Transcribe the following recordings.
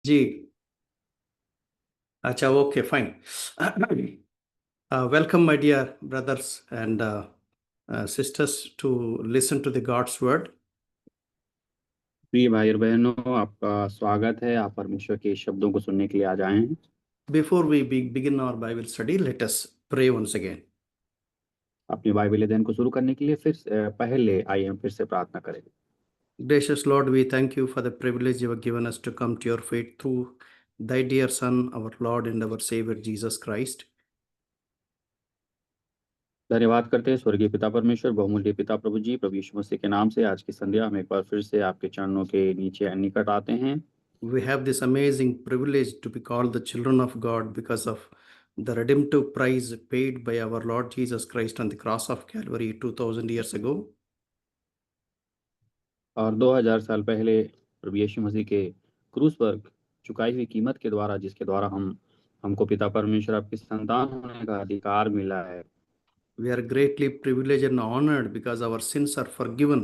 जी। अच्छा, okay, fine. Welcome, my dear brothers and sisters, to listen to the God's word. प्रिय भाई और बहनों, आपका स्वागत है। आप परमेश्वर के शब्दों को सुनने के लिए आ जाए हैं। Before we begin our Bible study, let us pray once again. अपने बाइबल अध्ययन को शुरू करने के लिए पहले आइए हम फिर से प्रार्थना करें। Gracious Lord, we thank you for the privilege you have given us to come to your feet through thy dear Son, our Lord and our Savior, Jesus Christ. धन्यवाद करते हैं स्वर्गीय पिता परमेश्वर, बहुमूल्य पिता प्रभु जी, प्रभु यीशु मसीह के नाम से आज की संध्या हम एक बार फिर से आपके चरणों के नीचे निकट आते हैं। We have this amazing privilege to be called the children of God because of the redemptive price paid by our Lord Jesus Christ on the cross of Calvary 2000 years ago. और 2000 साल पहले प्रभु यीशु मसीह के क्रूस पर चुकाई हुई कीमत के द्वारा, जिसके द्वारा हमको पिता परमेश्वर आपकी संतान होने का अधिकार मिला है। We are greatly privileged and honored because our sins are forgiven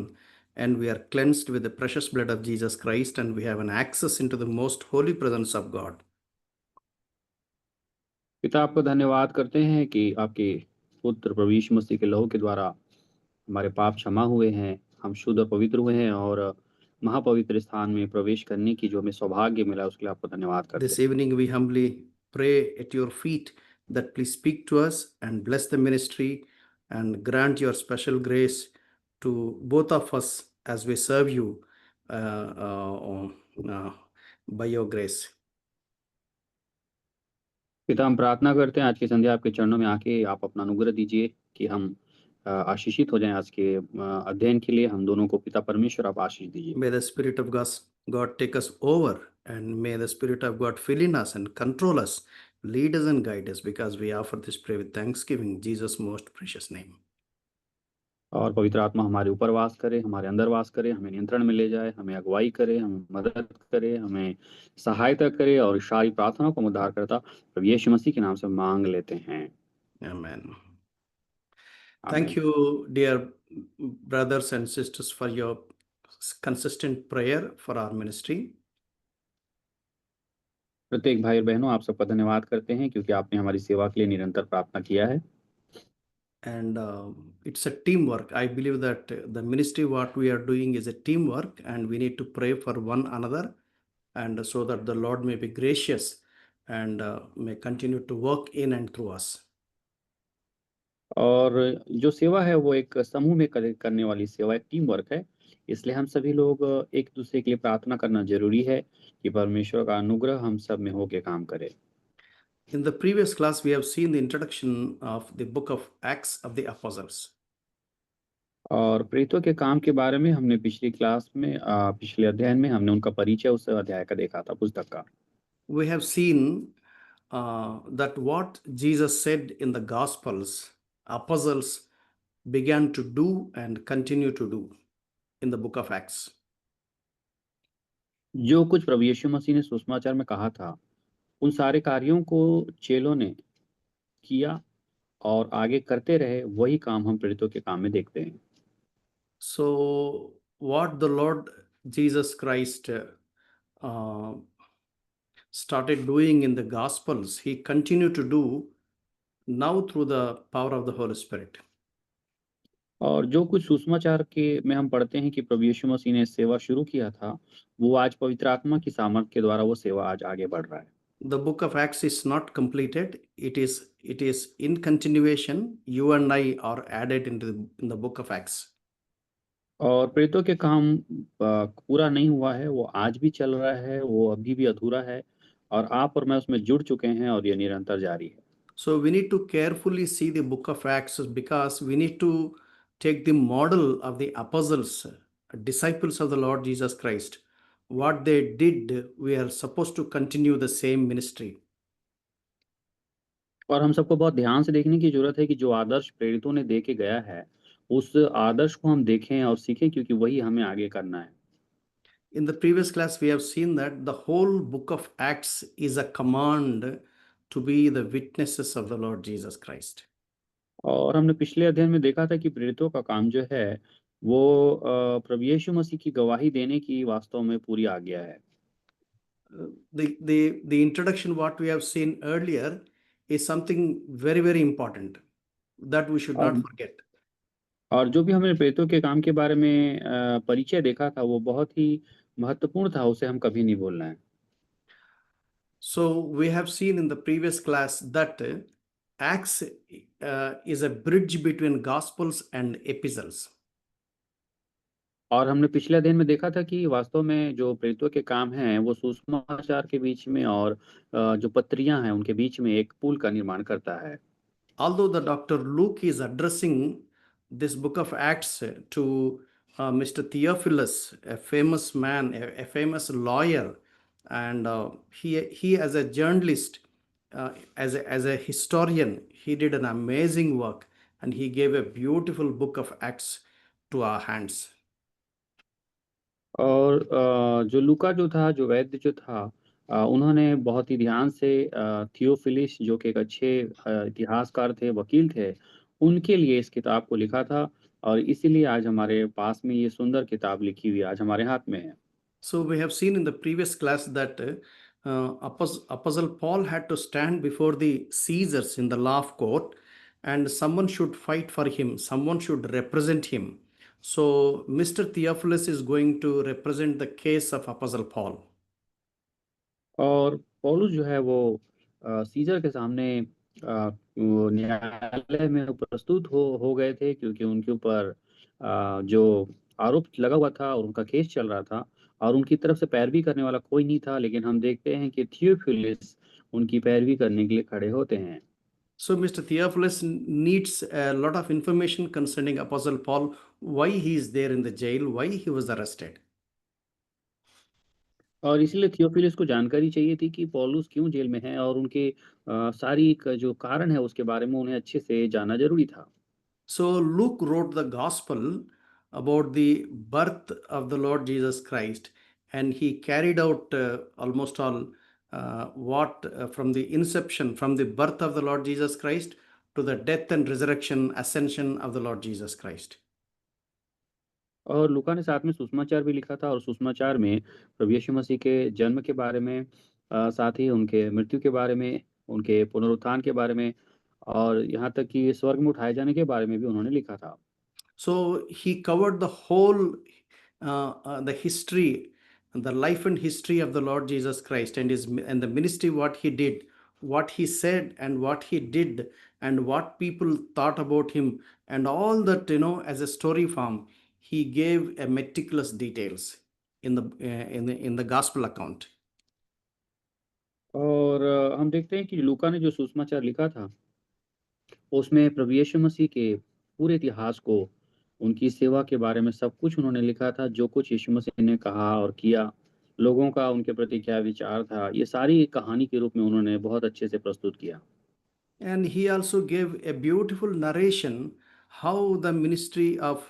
and we are cleansed with the precious blood of Jesus Christ, and we have an access into the most holy presence of God. पिता, आपको धन्यवाद करते हैं कि आपके पुत्र प्रभु यीशु मसीह के लहू के द्वारा हमारे पाप क्षमा हुए हैं, हम शुद्ध और पवित्र हुए हैं और महापवित्र स्थान में प्रवेश करने की जो हमें सौभाग्य मिला, उसके लिए आपको धन्यवाद करते This हैं। evening we humbly pray at your feet that please speak to us and bless the ministry and grant your special grace to both of us as we serve you by your grace. पिता, हम प्रार्थना करते हैं आज की संध्या आपके चरणों में आके आप अपना अनुग्रह दीजिए कि हम आशीषित हो जाएं। आज के अध्ययन के लिए हम दोनों को पिता परमेश्वर आप आशीष दीजिए। May the Spirit of God take us over, and may the Spirit of God fill in us and control us, lead us and guide us, because we offer this prayer with thanksgiving in Jesus' most precious name. और पवित्र आत्मा हमारे ऊपर वास करे, हमारे अंदर वास करे, हमें नियंत्रण में ले जाए, हमें अगुवाई करे, हमें मदद करे, हमें सहायता करे और सारी प्रार्थनाओं को उद्धार करता प्रभु यीशु मसीह के नाम से मांग लेते हैं। Amen. आमीन। Thank you, dear brothers and sisters, for your consistent prayer for our ministry. प्रत्येक भाई और बहनों, आप सबका धन्यवाद करते हैं क्योंकि आपने हमारी सेवा के लिए निरंतर प्रार्थना किया है। And it's a teamwork. I believe that the ministry, what we are doing is a teamwork, and we need to pray for one another, and so that the Lord may be gracious and may continue to work in and through us. और जो सेवा है वो एक समूह में करने वाली सेवा, एक टीम वर्क है। इसलिए हम सभी लोग एक दूसरे के लिए प्रार्थना करना जरूरी है कि परमेश्वर का अनुग्रह हम सब में होके काम करे। In the previous class, we have seen the introduction of the book of Acts of the Apostles. और प्रेरितों के काम के बारे में हमने पिछली क्लास में पिछले अध्ययन में हमने उनका परिचय उस अध्याय का देखा था, पुस्तक का। We have seen that what Jesus said in the Gospels, apostles began to do and continue to do in the book of Acts. जो कुछ प्रभु यीशु मसीह ने सुसमाचार में कहा था, उन सारे कार्यों को चेलों ने किया और आगे करते रहे। वही काम हम प्रेरितों के काम में देखते हैं। So, what the Lord Jesus Christ uh, started doing in the Gospels, he continued to do now through the power of the Holy Spirit. और जो कुछ सुसमाचार के में हम पढ़ते हैं कि प्रभु यीशु मसीह ने सेवा शुरू किया था, वो आज पवित्र आत्मा की सामर्थ के द्वारा वो सेवा आज आगे बढ़ रहा है। The book of Acts is not completed. It is in continuation. You and I are added in the book of Acts. और प्रेरितों के काम पूरा नहीं हुआ है, वो आज भी चल रहा है, वो अभी भी अधूरा है और आप और मैं उसमें जुड़ चुके हैं और ये निरंतर जारी है। So we need to carefully see the book of Acts because we need to take the model of the apostles, disciples of the Lord Jesus Christ. What they did, we are supposed to continue the same ministry. और हम सबको बहुत ध्यान से देखने की जरूरत है कि जो आदर्श प्रेरितों ने दे के गया है, उस आदर्श को हम देखें और सीखें, क्योंकि वही हमें आगे करना है। In the previous class, we have seen that the whole book of Acts is a command to be the witnesses of the Lord Jesus Christ. और हमने पिछले अध्ययन में देखा था कि प्रेरितों का काम जो है वो प्रभु यीशु मसीह की गवाही देने की वास्तव में पूरी आज्ञा है। the introduction what we have seen earlier is something very, very important that we should not और forget. और जो भी हमने प्रेतों के काम के बारे में परिचय देखा था वो बहुत ही महत्वपूर्ण था, उसे हम कभी नहीं भूलना है। So we have seen in the previous class that Acts is a bridge between Gospels and epistles. और हमने पिछले अध्ययन में देखा था कि वास्तव में जो प्रेरितों के काम हैं वो सुसमाचार के बीच में और जो पत्रियां हैं उनके बीच में एक पुल का निर्माण करता है। Although the Dr. Luke is addressing this book of Acts to Mr. Theophilus, a famous man, a famous lawyer, and he as a journalist, as a historian, he did an amazing work, and he gave a beautiful book of Acts to our hands. और जो लूका जो था, जो वैद्य जो था, उन्होंने बहुत ही ध्यान से थियोफिलिस जो कि एक अच्छे इतिहासकार थे, वकील थे, उनके लिए इस किताब को लिखा था और इसीलिए आज हमारे पास में ये सुंदर किताब लिखी हुई आज हमारे हाथ में है। So we have seen in the previous class that Apostle Paul had to stand before the Caesars in the law of court, and someone should fight for him, someone should represent him. So Mr. Theophilus is going to represent the case of Apostle Paul. और पौलुस जो है वो scissor के सामने वो न्यायालय में प्रस्तुत हो गए थे क्योंकि उनके ऊपर जो आरोप लगा हुआ था और उनका केस चल रहा था और उनकी तरफ से पैरवी करने वाला कोई नहीं था, लेकिन हम देखते हैं कि थियोफिलस उनकी पैरवी करने के लिए खड़े होते हैं। So Mr. Theophilus needs a lot of information concerning Apostle Paul, why he is there in the jail, why he was arrested. और इसलिए थियोफिलस को जानकारी चाहिए थी कि पौलुस क्यों जेल में है और उनके सारी जो कारण है उसके बारे में उन्हें अच्छे से जानना जरूरी था। So Luke wrote the gospel about the birth of the Lord Jesus Christ, and he carried out almost all what from the inception, from the birth of the Lord Jesus Christ to the death and resurrection, ascension of the Lord Jesus Christ. और लूका ने साथ में सुसमाचार भी लिखा था और सुसमाचार में प्रभु यीशु मसीह के जन्म के बारे में, साथ ही उनके मृत्यु के बारे में, उनके पुनरुत्थान के बारे में और यहाँ तक कि स्वर्ग में उठाए जाने के बारे में भी उन्होंने लिखा था। So he covered the whole the history, the life and history of the Lord Jesus Christ and his and the ministry, what he did, what he said, and what he did, and what people thought about him, and all that as a story form. He gave a meticulous details in the in the gospel account. और हम देखते हैं कि लूका ने जो सुसमाचार लिखा था उसमें प्रभु यीशु मसीह के पूरे इतिहास को, उनकी सेवा के बारे में सब कुछ उन्होंने लिखा था, जो कुछ यीशु मसीह ने कहा और किया, लोगों का उनके प्रति क्या विचार था, ये सारी कहानी के रूप में उन्होंने बहुत अच्छे से प्रस्तुत किया। And he also gave a beautiful narration how the ministry of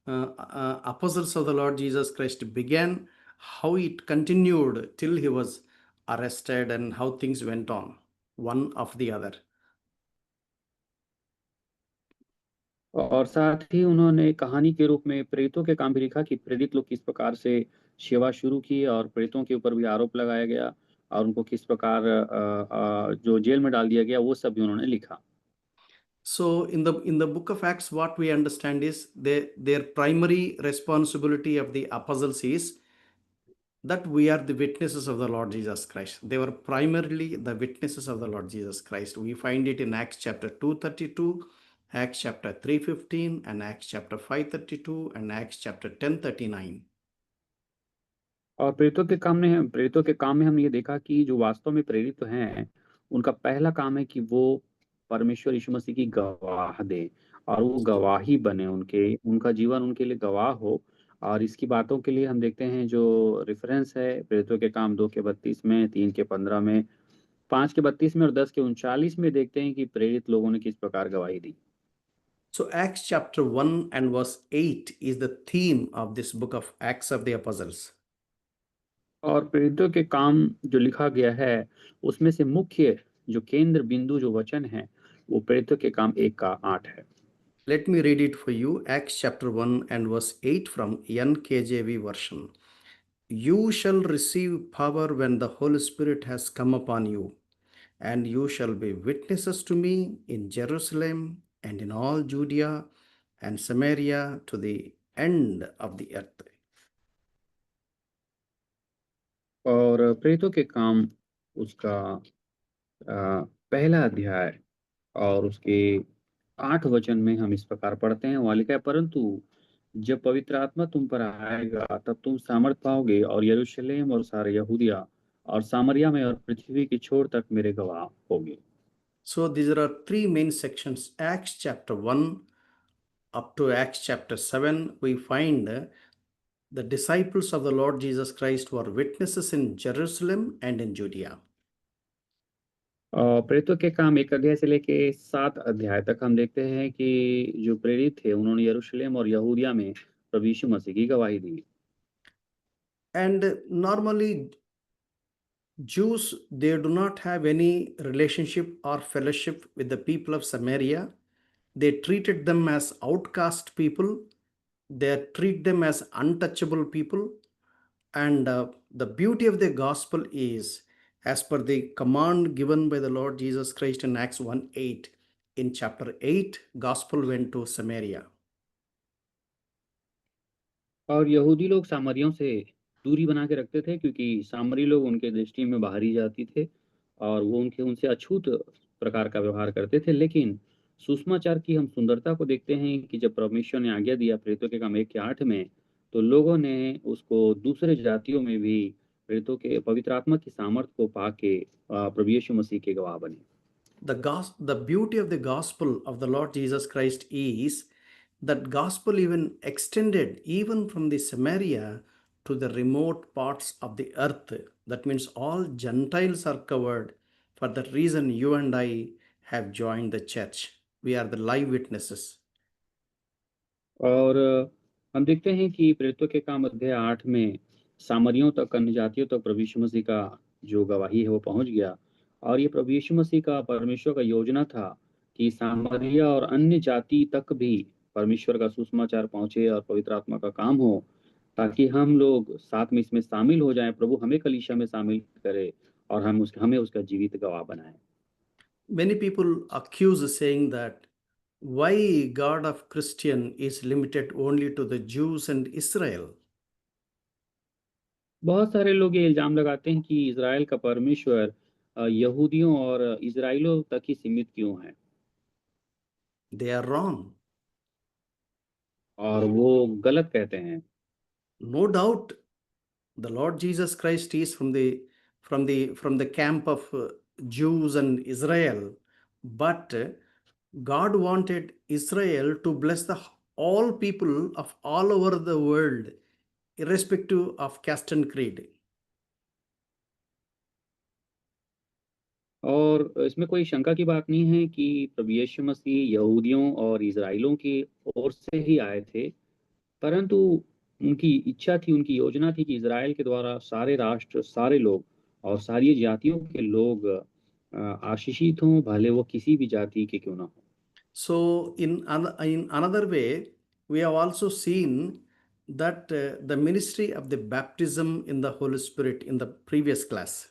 apostles of the Lord Jesus Christ began, how it continued till he was arrested, and how things went on, one after the other. और साथ ही उन्होंने कहानी के रूप में प्रेरितों के काम भी लिखा कि प्रेरित लोग किस प्रकार से सेवा शुरू की और प्रेरितों के ऊपर भी आरोप लगाया गया और उनको किस प्रकार जो जेल में डाल दिया गया, वो सब भी उन्होंने लिखा। So in the book of Acts, what we understand is their primary responsibility of the apostles is that we are the witnesses of the Lord Jesus Christ. They were primarily the witnesses of the Lord Jesus Christ. We find it in Acts chapter 2:32, Acts chapter 3:15, and Acts chapter 5:32, and Acts chapter 10:39. और प्रेरितों के काम में हमने ये देखा कि जो वास्तव में प्रेरित हैं, उनका पहला काम है कि वो परमेश्वर यीशु मसीह की गवाह दें और वो गवाही बने, उनका जीवन उनके लिए गवाह हो। और इसकी बातों के लिए हम देखते हैं जो रेफरेंस है प्रेरितों के काम 2 के 32 में, 3 के 15 में, 5 के 32 में और 10 के 39 में देखते हैं कि प्रेरित लोगों ने किस प्रकार गवाही दी। So Acts chapter 1 and verse 8 is the theme of this book of Acts of the Apostles. और प्रेरितों के काम जो लिखा गया है उसमें से मुख्य जो केंद्र बिंदु जो वचन है वो प्रेरितों के काम 1 का 8 है। Let me read it for you. Acts chapter 1 and verse 8 from NKJV version. You shall receive power when the Holy Spirit has come upon you, and you shall be witnesses to me in Jerusalem and in all Judea and Samaria to the end of the earth. और प्रेरितों के काम उसका पहला अध्याय और उसके 8 वचन में हम इस प्रकार पढ़ते हैं, वहाँ लिखा है, परंतु जब पवित्र आत्मा तुम पर आएगा तब तुम सामर्थ पाओगे और यरूशलेम और सारे यहूदिया और सामरिया में और पृथ्वी की छोर तक मेरे गवाह होगे। So these are three main sections. Acts chapter 1 up to Acts chapter 7, we find the disciples of the Lord Jesus Christ were witnesses in Jerusalem and in Judea. और प्रेरितों के काम 1 अध्याय से लेके 7 अध्याय तक हम देखते हैं कि जो प्रेरित थे उन्होंने यरूशलेम और यहूदिया में प्रभु यीशु मसीह की गवाही दी। And normally Jews, they do not have any relationship or fellowship with the people of Samaria. They treated them as outcast people. They treat them as untouchable people. And the beauty of the gospel is, as per the command given by the Lord Jesus Christ in Acts 1:8, in chapter 8, gospel went to Samaria. और यहूदी लोग सामरियों से दूरी बना के रखते थे क्योंकि सामरी लोग उनके दृष्टि में बाहरी जाति थे और वो उनसे अछूत प्रकार का व्यवहार करते थे। लेकिन सुसमाचार की हम सुंदरता को देखते हैं कि जब परमेश्वर ने आज्ञा दिया प्रेरितों के काम 1 के 8 में, तो लोगों ने उसको दूसरे जातियों में भी प्रेरितों के पवित्र आत्मा की सामर्थ को पाके प्रभु यीशु मसीह के गवाह बने। The beauty of the gospel of the Lord Jesus Christ is that gospel even extended even from the Samaria to the remote parts of the earth. That means all Gentiles are covered. For that reason, you and I have joined the church. We are the live witnesses. और हम देखते हैं कि प्रेरितों के काम अध्याय 8 में सामरियों तक, अन्य जातियों तक प्रभु यीशु मसीह का जो गवाही है वो पहुंच गया। और ये प्रभु यीशु मसीह का परमेश्वर का योजना था कि सामरिया और अन्य जाति तक भी परमेश्वर का सुसमाचार पहुंचे और पवित्र आत्मा का काम हो, ताकि हम लोग साथ में इसमें शामिल हो जाएं। प्रभु हमें कलीसिया में शामिल करे और हमें उसका जीवित गवाह बनाए। Many people accuse saying that why God of Christian is limited only to the Jews and Israel. बहुत सारे लोग ये इल्जाम लगाते हैं कि इज़राइल का परमेश्वर यहूदियों और इज़राइलियों तक ही सीमित क्यों है, They are wrong. और वो गलत कहते हैं। No doubt, the Lord Jesus Christ is from the camp of Jews and Israel, but God wanted Israel to bless all people of all over the world, irrespective of caste and creed. और इसमें कोई शंका की बात नहीं है कि प्रभु यीशु मसीह यहूदियों और इज़राइलियों की ओर से ही आए थे, परंतु उनकी इच्छा थी, उनकी योजना थी कि इज़राइल के द्वारा सारे राष्ट्र, सारे लोग और सारी जातियों के लोग आशीषित हों, भले वो किसी भी जाति के क्यों ना हो। So, in another way, we have also seen that the ministry of the baptism in the Holy Spirit in the previous class.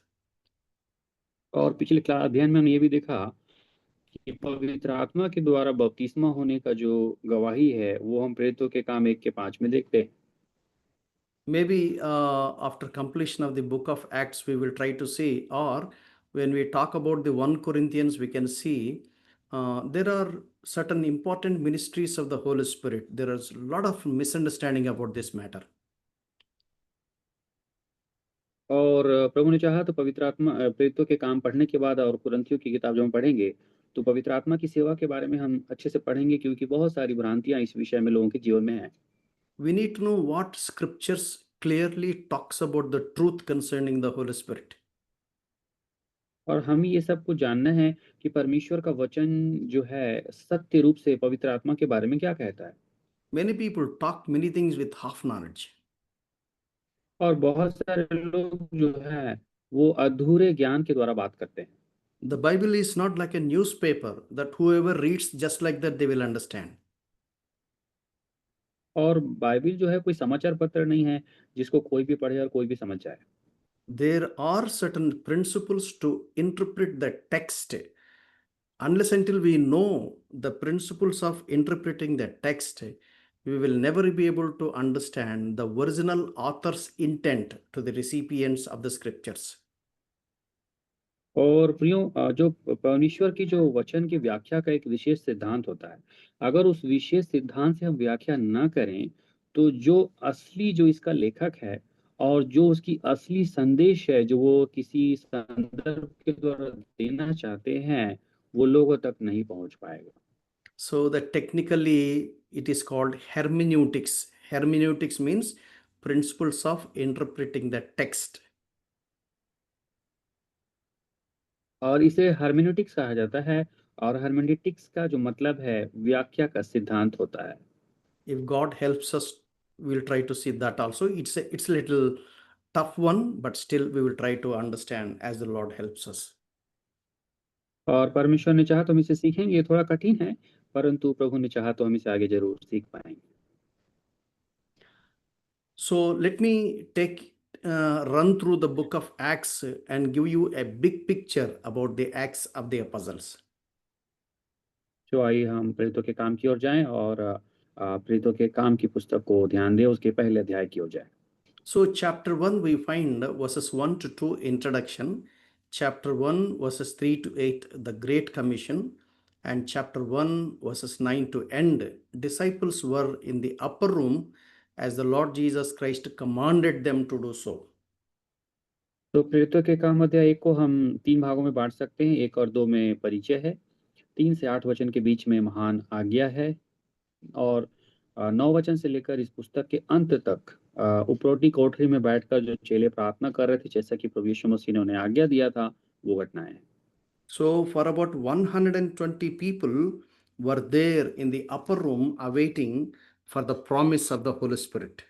और पिछले अध्ययन में हमने ये भी देखा कि पवित्र आत्मा के द्वारा बपतिस्मा होने का जो गवाही है वो हम प्रेरितों के काम 1 के 5 में देखते हैं। Maybe after completion of the book of Acts, we will try to see, or when we talk about the 1 Corinthians, we can see there are certain important ministries of the Holy Spirit. There is a lot of misunderstanding about this matter. और प्रभु ने चाहा तो पवित्र आत्मा प्रेरितों के काम पढ़ने के बाद और कुरिन्थियों की किताब जब हम पढ़ेंगे तो पवित्र आत्मा की सेवा के बारे में हम अच्छे से पढ़ेंगे, क्योंकि बहुत सारी भ्रांतियां इस विषय में लोगों के जीवन में हैं। We need to know what scriptures clearly talks about the truth concerning the Holy Spirit. और हमें ये सब कुछ जानना है कि परमेश्वर का वचन जो है सत्य रूप से पवित्र आत्मा के बारे में क्या कहता है। Many people talk many things with half knowledge. और बहुत सारे लोग जो है वो अधूरे ज्ञान के द्वारा बात करते हैं। The Bible is not like a newspaper that whoever reads just like that they will understand. और बाइबिल जो है कोई समाचार पत्र नहीं है जिसको कोई भी पढ़े और कोई भी समझ जाए। There are certain principles to interpret the text. Unless until we know the principles of interpreting the text, we will never be able to understand the original author's intent to the recipients of the scriptures. और प्रियो जो परमेश्वर की जो वचन की व्याख्या का एक विशेष सिद्धांत होता है, अगर उस विशेष सिद्धांत से हम व्याख्या ना करें, तो जो असली जो इसका लेखक है और जो उसकी असली संदेश है, जो वो किसी संदर्भ के द्वारा देना चाहते हैं, वो लोगों तक नहीं पहुंच पाएगा। So that technically it is called hermeneutics. Hermeneutics means principles of interpreting the text. और इसे हर्मेनेutiक्स कहा जाता है, और हर्मेनेutiक्स का जो मतलब है व्याख्या का सिद्धांत होता है। If God helps us, we'll try to see that also. It's a little tough one, but still we will try to understand as the Lord helps us. और परमेश्वर ने चाहा तो हम इसे सीखेंगे, ये थोड़ा कठिन है, परंतु प्रभु ने चाहा तो हम इसे आगे जरूर सीख पाएंगे। So let me run through the book of Acts and give you a big picture about the Acts of the Apostles. तो आइए हम प्रेरितों के काम की ओर जाएं और प्रेरितों के काम की पुस्तक को ध्यान दें, उसके पहले अध्याय की ओर जाएं। So chapter 1 we find verses 1 to 2 introduction, chapter 1 verses 3 to 8 the Great Commission, and chapter 1 verses 9 to end. Disciples were in the upper room as the Lord Jesus Christ commanded them to do so. तो प्रेरितों के काम अध्याय 1 को हम 3 भागों में बांट सकते हैं। 1 और 2 में परिचय है, 3 से 8 वचन के बीच में महान आज्ञा है, और 9 वचन से लेकर इस पुस्तक के अंत तक उपरोटी कोठरी में बैठकर जो चेले प्रार्थना कर रहे थे, जैसा कि प्रभु यीशु मसीह ने उन्हें आज्ञा दिया था, वो घटनाएं हैं। So for about 120 people were there in the upper room awaiting for the promise of the Holy Spirit.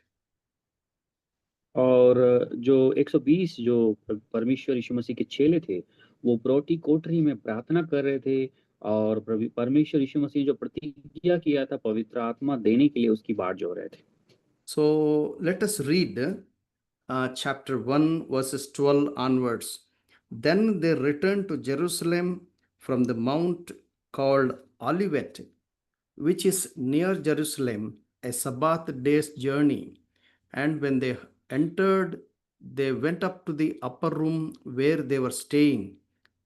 और जो 120 जो परमेश्वर यीशु मसीह के चेले थे, वो उपरोटी कोठरी में प्रार्थना कर रहे थे, और परमेश्वर यीशु मसीह ने जो प्रतिज्ञा किया था पवित्र आत्मा देने के लिए, उसकी बाट जोह रहे थे। So let us read chapter 1 verses 12 onwards. Then they returned to Jerusalem from the mount called Olivet, which is near Jerusalem, a Sabbath day's journey. And when they entered, they went up to the upper room where they were staying.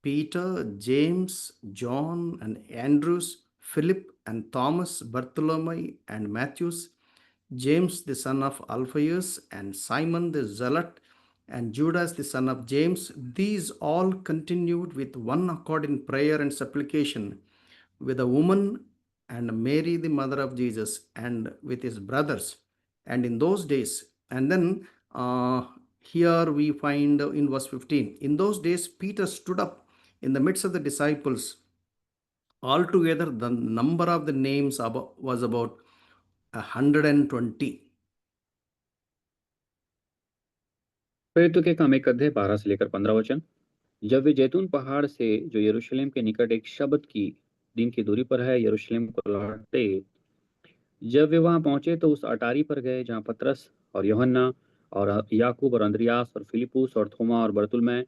Peter, James, John, and Andrews, Philip and Thomas, Bartholomew and Matthews, James the son of Alphaeus, and Simon the Zealot, and Judas the son of James. These all continued with one accord in prayer and supplication with a woman and Mary, the mother of Jesus, and with his brothers. And in those days, and then here we find in verse 15, in those days, Peter stood up in the midst of the disciples. Altogether, the number of the names was about 120. प्रेरितों के काम 1 अध्याय 12 से लेकर 15 वचन। जब वे जैतून पहाड़ से जो यरूशलेम के निकट एक शब्द की दिन की दूरी पर है यरूशलेम को लौटे, जब वे वहां पहुंचे तो उस अटारी पर गए जहां पतरस और यूहन्ना और याकूब और अंद्रियास और फिलिपुस और थोमा और बरतुल्मै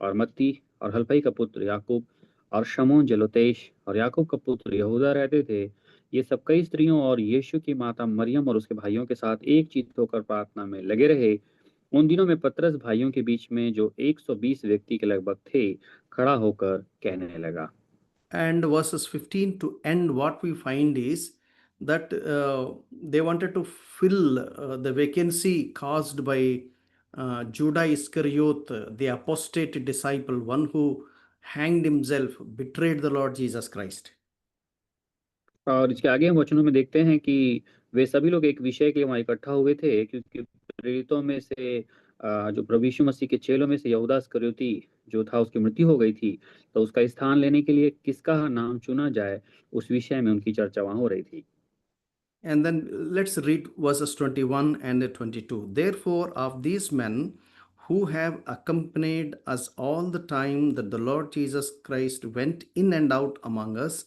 और मत्ती और हलफई का पुत्र याकूब और शमौन जलोतेश और याकूब का पुत्र यहूदा रहते थे। ये सब कई स्त्रियों और यीशु की माता मरियम और उसके भाइयों के साथ एक चित्त होकर प्रार्थना में लगे रहे। उन दिनों में पतरस भाइयों के बीच में, जो 120 व्यक्ति के लगभग थे, खड़ा होकर कहने लगा। And verses 15 to end, what we find is that they wanted to fill the vacancy caused by Judah Iscariot, the apostate disciple, one who hanged himself, betrayed the Lord Jesus Christ. और इसके आगे हम वचनों में देखते हैं कि वे सभी लोग एक विषय के लिए वहां इकट्ठा हुए थे, क्योंकि प्रेरितों में से जो प्रभु यीशु मसीह के चेलों में से यहूदा इस्करियोती जो था, उसकी मृत्यु हो गई थी, तो उसका स्थान लेने के लिए किसका नाम चुना जाए, उस विषय में उनकी चर्चा वहां हो रही थी। And then let's read verses 21 and 22. Therefore, of these men who have accompanied us all the time that the Lord Jesus Christ went in and out among us,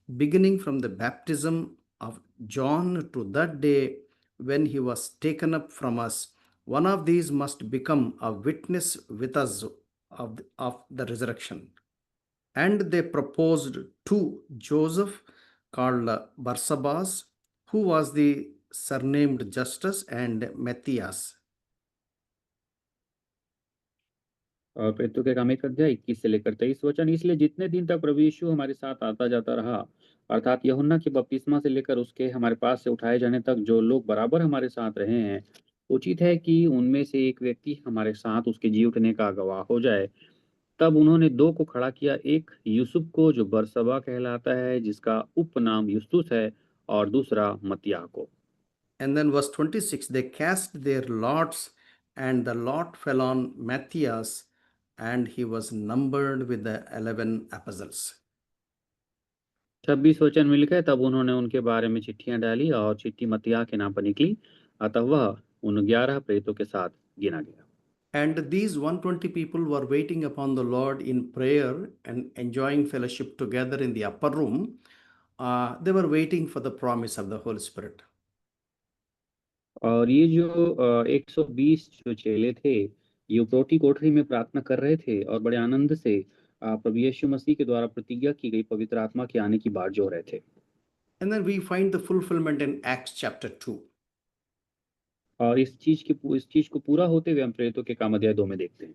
beginning from the baptism of John to that day when he was taken up from us, one of these must become a witness with us of the resurrection. And they proposed to Joseph, called Barsabas, who was the surnamed Justus, and Matthias. और प्रेरितों के काम 1 अध्याय 21 से लेकर 23 वचन। इसलिए जितने दिन तक प्रभु यीशु हमारे साथ आता जाता रहा, अर्थात यूहन्ना के बपतिस्मा से लेकर उसके हमारे पास से उठाए जाने तक जो लोग बराबर हमारे साथ रहे हैं, उचित है कि उनमें से एक व्यक्ति हमारे साथ उसके जी उठने का गवाह हो जाए। तब उन्होंने 2 को खड़ा किया, एक यूसुफ को जो बरसबा कहलाता है, जिसका उपनाम युस्तुस है, और दूसरा मत्तियाह को। And then verse 26, they cast their lots, and the lot fell on Matthias, and he was numbered with the 11 apostles. 26 वचन में लिखा है, तब उन्होंने उनके बारे में चिट्ठियां डाली और चिट्ठी मत्तियाह के नाम पर निकली, अतः वह उन 11 प्रेरितों के साथ गिना गया। And these 120 people were waiting upon the Lord in prayer and enjoying fellowship together in the upper room. They were waiting for the promise of the Holy Spirit. और ये जो 120 जो चेले थे, ये उपरोटी कोठरी में प्रार्थना कर रहे थे और बड़े आनंद से प्रभु यीशु मसीह के द्वारा प्रतिज्ञा की गई पवित्र आत्मा के आने की बाट जो रहे थे। And then we find the fulfillment in Acts chapter 2. और इस चीज को पूरा होते हुए हम प्रेरितों के काम अध्याय 2 में देखते हैं।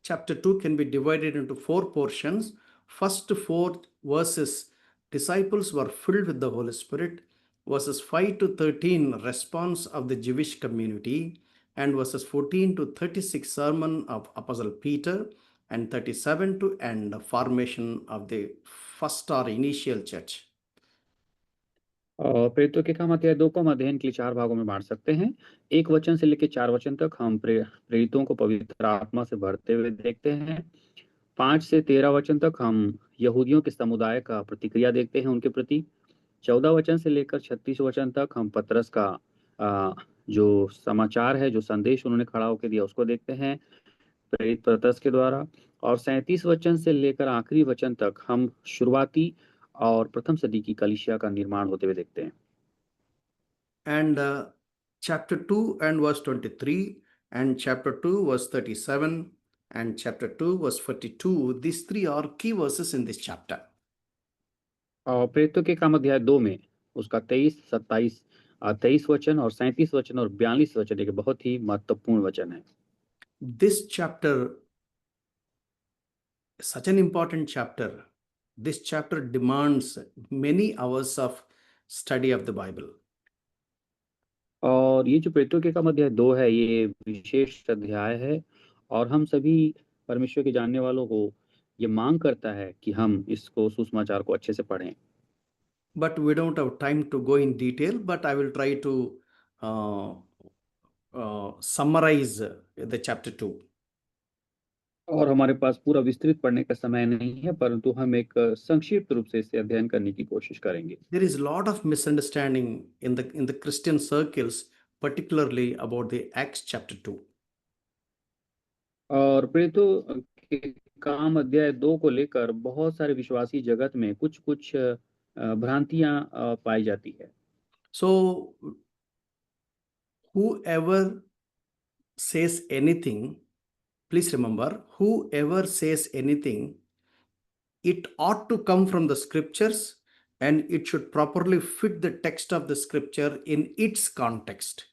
Chapter 2 can be divided into 4 portions. First 4 verses, disciples were filled with the Holy Spirit. Verses 5 to 13, response of the Jewish community. And verses 14 to 36, sermon of Apostle Peter. And 37 to end, formation of the first or initial church. और प्रेरितों के काम अध्याय 2 को हम अध्ययन के लिए 4 भागों में बांट सकते हैं। 1 वचन से लेकर 4 वचन तक हम प्रेरितों को पवित्र आत्मा से भरते हुए देखते हैं। 5 से 13 वचन तक हम यहूदियों के समुदाय का प्रतिक्रिया देखते हैं उनके प्रति। 14 वचन से लेकर 36 वचन तक हम पतरस का जो समाचार है, जो संदेश उन्होंने खड़ा होकर दिया, उसको देखते हैं प्रेरित पतरस के द्वारा। और 37 वचन से लेकर आखिरी वचन तक हम शुरुआती और प्रथम सदी की कलीसिया का निर्माण होते हुए देखते हैं। And chapter 2 and verse 23 and chapter 2 verse 37 and chapter 2 verse 42, these 3 are key verses in this chapter. और प्रेरितों के काम अध्याय 2 में उसका 23 वचन और 37 वचन और 42 वचन एक बहुत ही महत्वपूर्ण वचन है। This chapter, such an important chapter, this chapter demands many hours of study of the Bible. और ये जो प्रेरितों के काम अध्याय 2 है, ये विशेष अध्याय है और हम सभी परमेश्वर के जानने वालों को ये मांग करता है कि हम इसको सुसमाचार को अच्छे से पढ़ें। But we don't have time to go in detail, but I will try to summarize the chapter 2. और हमारे पास पूरा विस्तृत पढ़ने का समय नहीं है, परंतु हम एक संक्षिप्त रूप से इसे अध्ययन करने की कोशिश करेंगे। There is a lot of misunderstanding in the Christian circles, particularly about the Acts chapter 2. और प्रेरितों के काम अध्याय 2 को लेकर बहुत सारे विश्वासी जगत में कुछ भ्रांतियां पाई जाती है। So whoever says anything, please remember, whoever says anything, it ought to come from the scriptures and it should properly fit the text of the scripture in its context.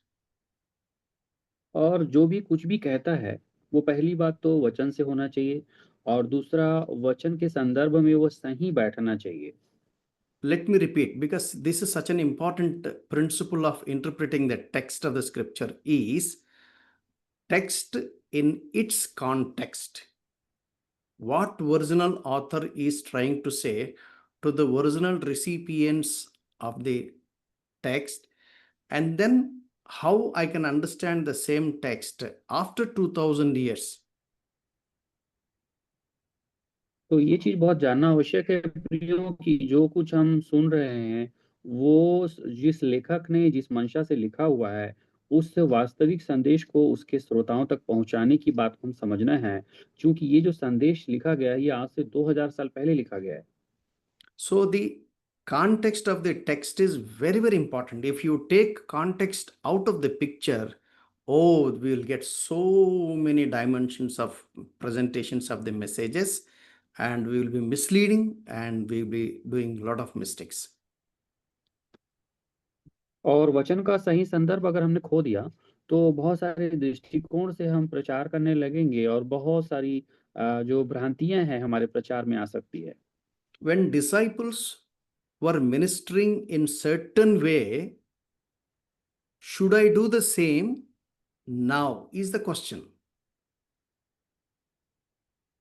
और जो भी कुछ भी कहता है, वो पहली बात तो वचन से होना चाहिए और दूसरा वचन के संदर्भ में वो सही बैठना चाहिए। Let me repeat, because this is such an important principle of interpreting the text of the scripture is text in its context. What original author is trying to say to the original recipients of the text, and then how I can understand the same text after 2000 years. तो ये चीज बहुत जानना आवश्यक है प्रियो कि जो कुछ हम सुन रहे हैं वो जिस लेखक ने जिस मंशा से लिखा हुआ है उस वास्तविक संदेश को उसके श्रोताओं तक पहुंचाने की बात हम समझना है, क्योंकि ये जो संदेश लिखा गया है ये आज से 2000 साल पहले लिखा गया है। So the Context of the text is very, very important. If you take context out of the picture, oh, we will get so many dimensions of presentations of the messages, and we will be misleading, and we will be doing a lot of mistakes. और वचन का सही संदर्भ अगर हमने खो दिया, तो बहुत सारे दृष्टिकोण से हम प्रचार करने लगेंगे और बहुत सारी जो भ्रांतियाँ हैं हमारे प्रचार में आ सकती है। When disciples were ministering in certain way, should I do the same now is the question.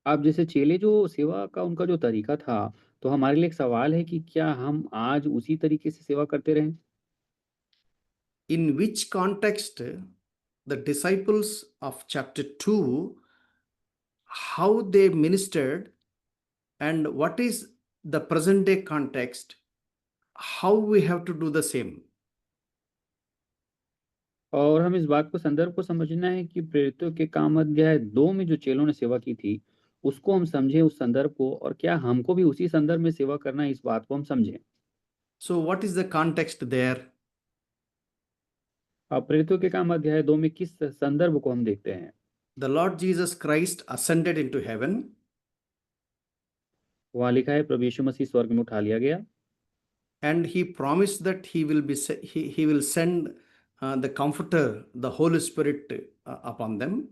अब जैसे चेले जो सेवा का उनका जो तरीका था, तो हमारे लिए एक सवाल है कि क्या हम आज उसी तरीके से सेवा करते रहें? In which context the disciples of chapter 2, how they ministered, and what is the present day context, how we have to do the same. और हम इस बात को संदर्भ को समझना है कि प्रेरितों के काम अध्याय 2 में जो चेलों ने सेवा की थी, उसको हम समझें उस संदर्भ को, और क्या हमको भी उसी संदर्भ में सेवा करना है, इस बात को हम समझें। So what is the context there? अब प्रेरितों के काम अध्याय 2 में किस संदर्भ को हम देखते हैं? The Lord Jesus Christ ascended into heaven, वहाँ लिखा है प्रभु यीशु मसीह स्वर्ग में उठा लिया गया, and he promised that he will send the comforter, the Holy Spirit upon them.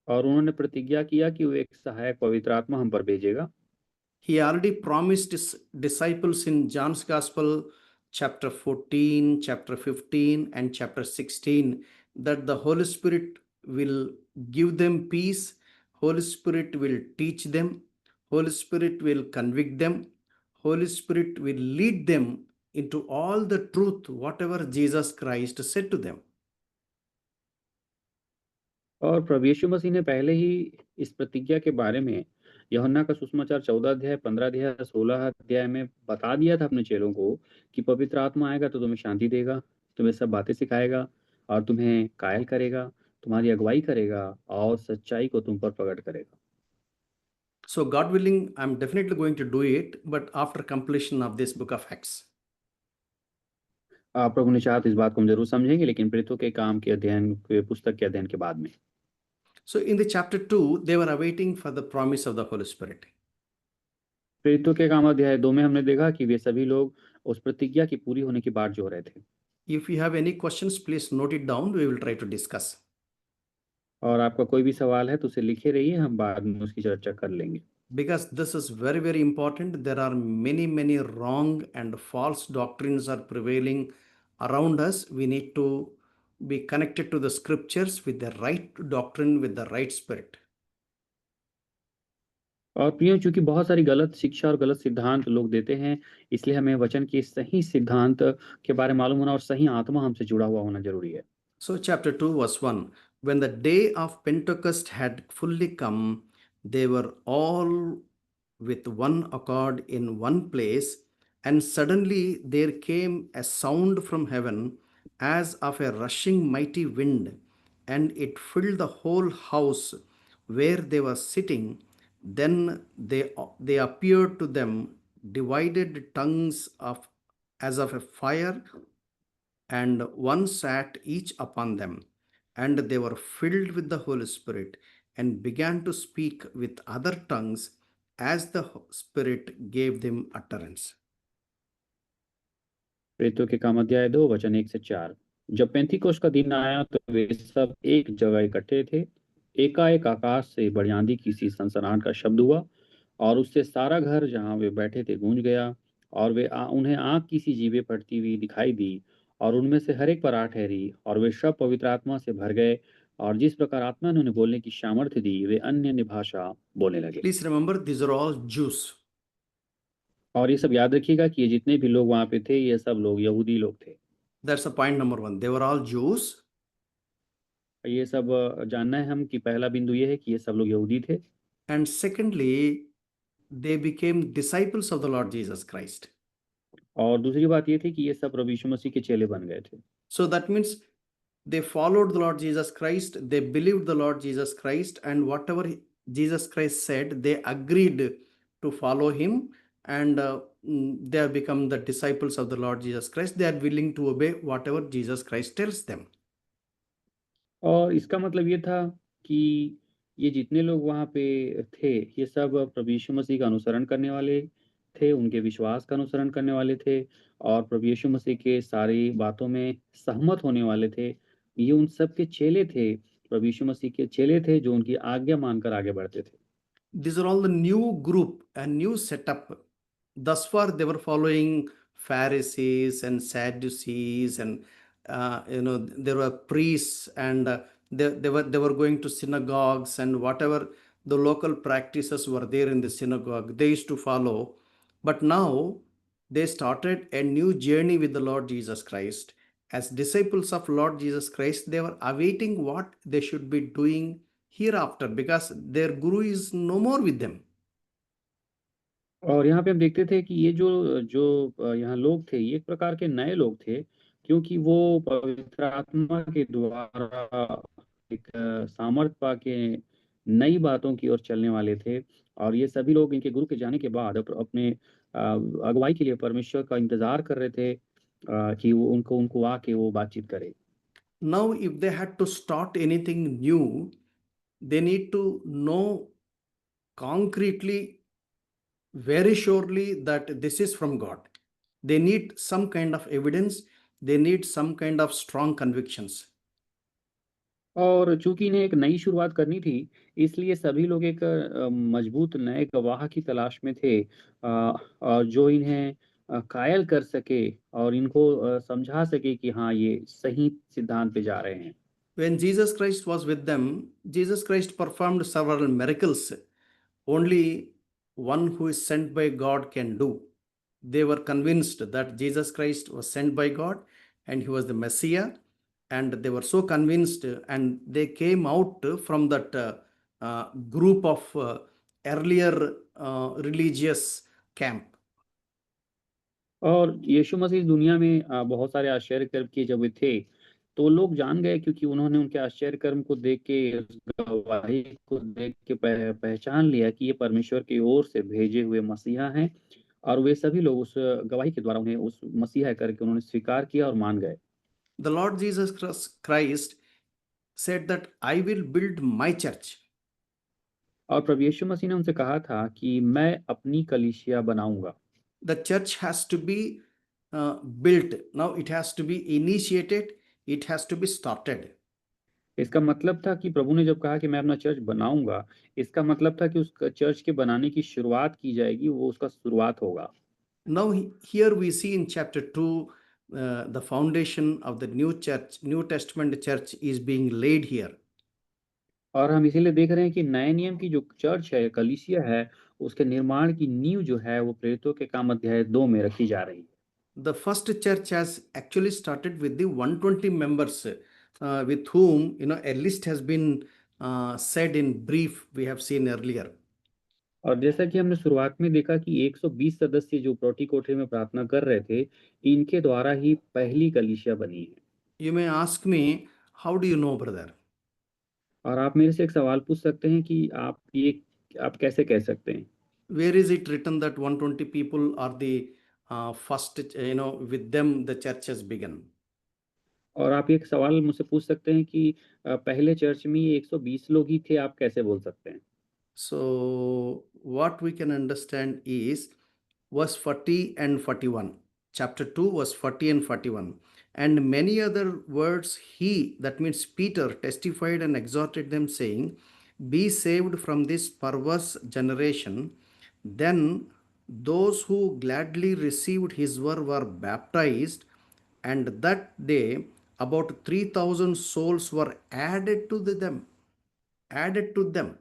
और उन्होंने प्रतिज्ञा किया कि वो एक सहायक पवित्र आत्मा हम पर भेजेगा। He already promised his disciples in John's Gospel, chapter 14, chapter 15, and chapter 16, that the Holy Spirit will give them peace, Holy Spirit will teach them, Holy Spirit will convict them, Holy Spirit will lead them into all the truth, whatever Jesus Christ said to them. और प्रभु यीशु मसीह ने पहले ही इस प्रतिज्ञा के बारे में यूहन्ना का सुसमाचार 14 अध्याय, 15 अध्याय, 16 अध्याय में बता दिया था अपने चेलों को कि पवित्र आत्मा आएगा तो तुम्हें शांति देगा, तुम्हें सब बातें सिखाएगा और तुम्हें कायल करेगा, तुम्हारी अगुवाई करेगा और सच्चाई को तुम पर प्रकट करेगा। So God willing, I'm definitely going to do it, but after completion of this book of Acts. प्रभु ने चाहा तो इस बात को हम जरूर समझेंगे, लेकिन प्रेरितों के काम के अध्ययन के पुस्तक के अध्ययन के बाद में। So in the chapter 2, they were awaiting for the promise of the Holy Spirit. प्रेरितों के काम अध्याय 2 में हमने देखा कि वे सभी लोग उस प्रतिज्ञा की पूरी होने की बाट जो रहे थे। If you have any questions, please note it down. We will try to discuss. और आपका कोई भी सवाल है तो उसे लिखे रहिए, हम बाद में उसकी चर्चा कर लेंगे। Because this is very, very important. There are many, many wrong and false doctrines are prevailing around us. We need to be connected to the scriptures with the right doctrine, with the right spirit. और प्रियो, चूंकि बहुत सारी गलत शिक्षा और गलत सिद्धांत लोग देते हैं, इसलिए हमें वचन के सही सिद्धांत के बारे में मालूम होना और सही आत्मा हमसे जुड़ा हुआ होना जरूरी है। So chapter 2 verse 1, when the day of Pentecost had fully come, they were all with one accord in one place, and suddenly there came a sound from heaven as of a rushing mighty wind, and it filled the whole house where they were sitting. Then they appeared to them divided tongues of as of a fire, and one sat each upon them, and they were filled with the Holy Spirit and began to speak with other tongues as the Spirit gave them utterance. प्रेरितों के काम अध्याय 2 वचन 1 से 4। जब पेंतीकोस्त का दिन आया तो वे सब एक जगह इकट्ठे थे। एकाएक आकाश से बड़ी आंधी की सी सनसनाहट का शब्द हुआ और उससे सारा घर जहां वे बैठे थे गूंज गया, और उन्हें आग की सी जीभें फटती हुई दिखाई दी, और उनमें से हर एक पर आ ठहरी, और वे सब पवित्र आत्मा से भर गए, और जिस प्रकार आत्मा ने उन्हें बोलने की सामर्थ्य दी, वे अन्य भाषा बोलने लगे। Please remember, these are all Jews. और ये सब याद रखिएगा कि ये जितने भी लोग वहां पे थे, ये सब लोग यहूदी लोग थे। That's a point number 1. They were all Jews. ये सब जानना है हम कि पहला बिंदु ये है कि ये सब लोग यहूदी थे, And secondly, they became disciples of the Lord Jesus Christ. और दूसरी बात ये थी कि ये सब प्रभु यीशु मसीह के चेले बन गए थे। So that means they followed the Lord Jesus Christ, they believed the Lord Jesus Christ, and whatever Jesus Christ said, they agreed to follow him, and they have become the disciples of the Lord Jesus Christ. They are willing to obey whatever Jesus Christ tells them. और इसका मतलब ये था कि ये जितने लोग वहाँ पे थे, ये सब प्रभु यीशु मसीह का अनुसरण करने वाले थे, उनके विश्वास का अनुसरण करने वाले थे और प्रभु यीशु मसीह के सारी बातों में सहमत होने वाले थे। ये उन सब के चेले थे, प्रभु यीशु मसीह के चेले थे जो उनकी आज्ञा मानकर आगे बढ़ते थे। These are all the new group, a new setup. Thus far, they were following Pharisees and Sadducees, and there were priests, and they were going to synagogues, and whatever the local practices were there in the synagogue, they used to follow. But now they started a new journey with the Lord Jesus Christ. As disciples of Lord Jesus Christ, they were awaiting what they should be doing hereafter, because their guru is no more with them. और यहाँ पे हम देखते थे कि ये जो जो यहाँ लोग थे, ये एक प्रकार के नए लोग थे, क्योंकि वो पवित्र आत्मा के द्वारा एक सामर्थ पाके नई बातों की ओर चलने वाले थे और ये सभी लोग इनके गुरु के जाने के बाद अपने अगुवाई के लिए परमेश्वर का इंतजार कर रहे थे कि वो उनको आके वो बातचीत करे। Now, if they had to start anything new, they need to know concretely, very surely, that this is from God. They need some kind of evidence, they need some kind of strong convictions. और चूंकि इन्हें एक नई शुरुआत करनी थी, इसलिए सभी लोग एक मजबूत नए गवाह की तलाश में थे और जो इन्हें कायल कर सके और इनको समझा सके कि हाँ ये सही सिद्धांत पे जा रहे हैं। When Jesus Christ was with them, Jesus Christ performed several miracles only one who is sent by God can do. They were convinced that Jesus Christ was sent by God and he was the Messiah, and they were so convinced, and they came out from that group of earlier religious camp. और यीशु मसीह इस दुनिया में बहुत सारे आश्चर्य कर्म किए जब वे थे, तो लोग जान गए क्योंकि उन्होंने उनके आश्चर्य कर्म को देख के, उस गवाही को देख के पहचान लिया कि ये परमेश्वर की ओर से भेजे हुए मसीहा हैं और वे सभी लोग उस गवाही के द्वारा उन्हें उस मसीहा करके उन्होंने स्वीकार किया और मान गए। The Lord Jesus Christ said that I will build my church. और प्रभु यीशु मसीह ने उनसे कहा था कि मैं अपनी कलीसिया बनाऊंगा। The church has to be built. Now it has to be initiated, it has to be started. इसका मतलब था कि प्रभु ने जब कहा कि मैं अपना चर्च बनाऊंगा, इसका मतलब था कि उस चर्च के बनाने की शुरुआत की जाएगी, वो उसका शुरुआत होगा। Now, here we see in chapter 2, the foundation of the new church, New Testament church is being laid here. और हम इसीलिए देख रहे हैं कि नए नियम की जो चर्च है, कलीसिया है, उसके निर्माण की नींव जो है वो प्रेरितों के काम अध्याय 2 में रखी जा रही है। The first church has actually started with the 120 members, with whom, a list has been said in brief, we have seen earlier. और जैसा कि हमने शुरुआत में देखा कि 120 सदस्य जो प्रौटी कोठरी में प्रार्थना कर रहे थे, इनके द्वारा ही पहली कलीसिया बनी है। You may ask me, how do you know, brother? और आप मेरे से एक सवाल पूछ सकते हैं कि आप कैसे कह सकते हैं? Where is it written that 120 people are the first, with them the church has begun? और आप एक सवाल मुझसे पूछ सकते हैं कि पहले चर्च में ये 120 लोग ही थे, आप कैसे बोल सकते हैं? So, what we can understand is verse 40 and 41, chapter 2, verse 40 and 41. And many other words he, that means Peter, testified and exhorted them, saying, Be saved from this perverse generation. Then those who gladly received his word were baptized, and that day about 3,000 souls were added to them. Added to them.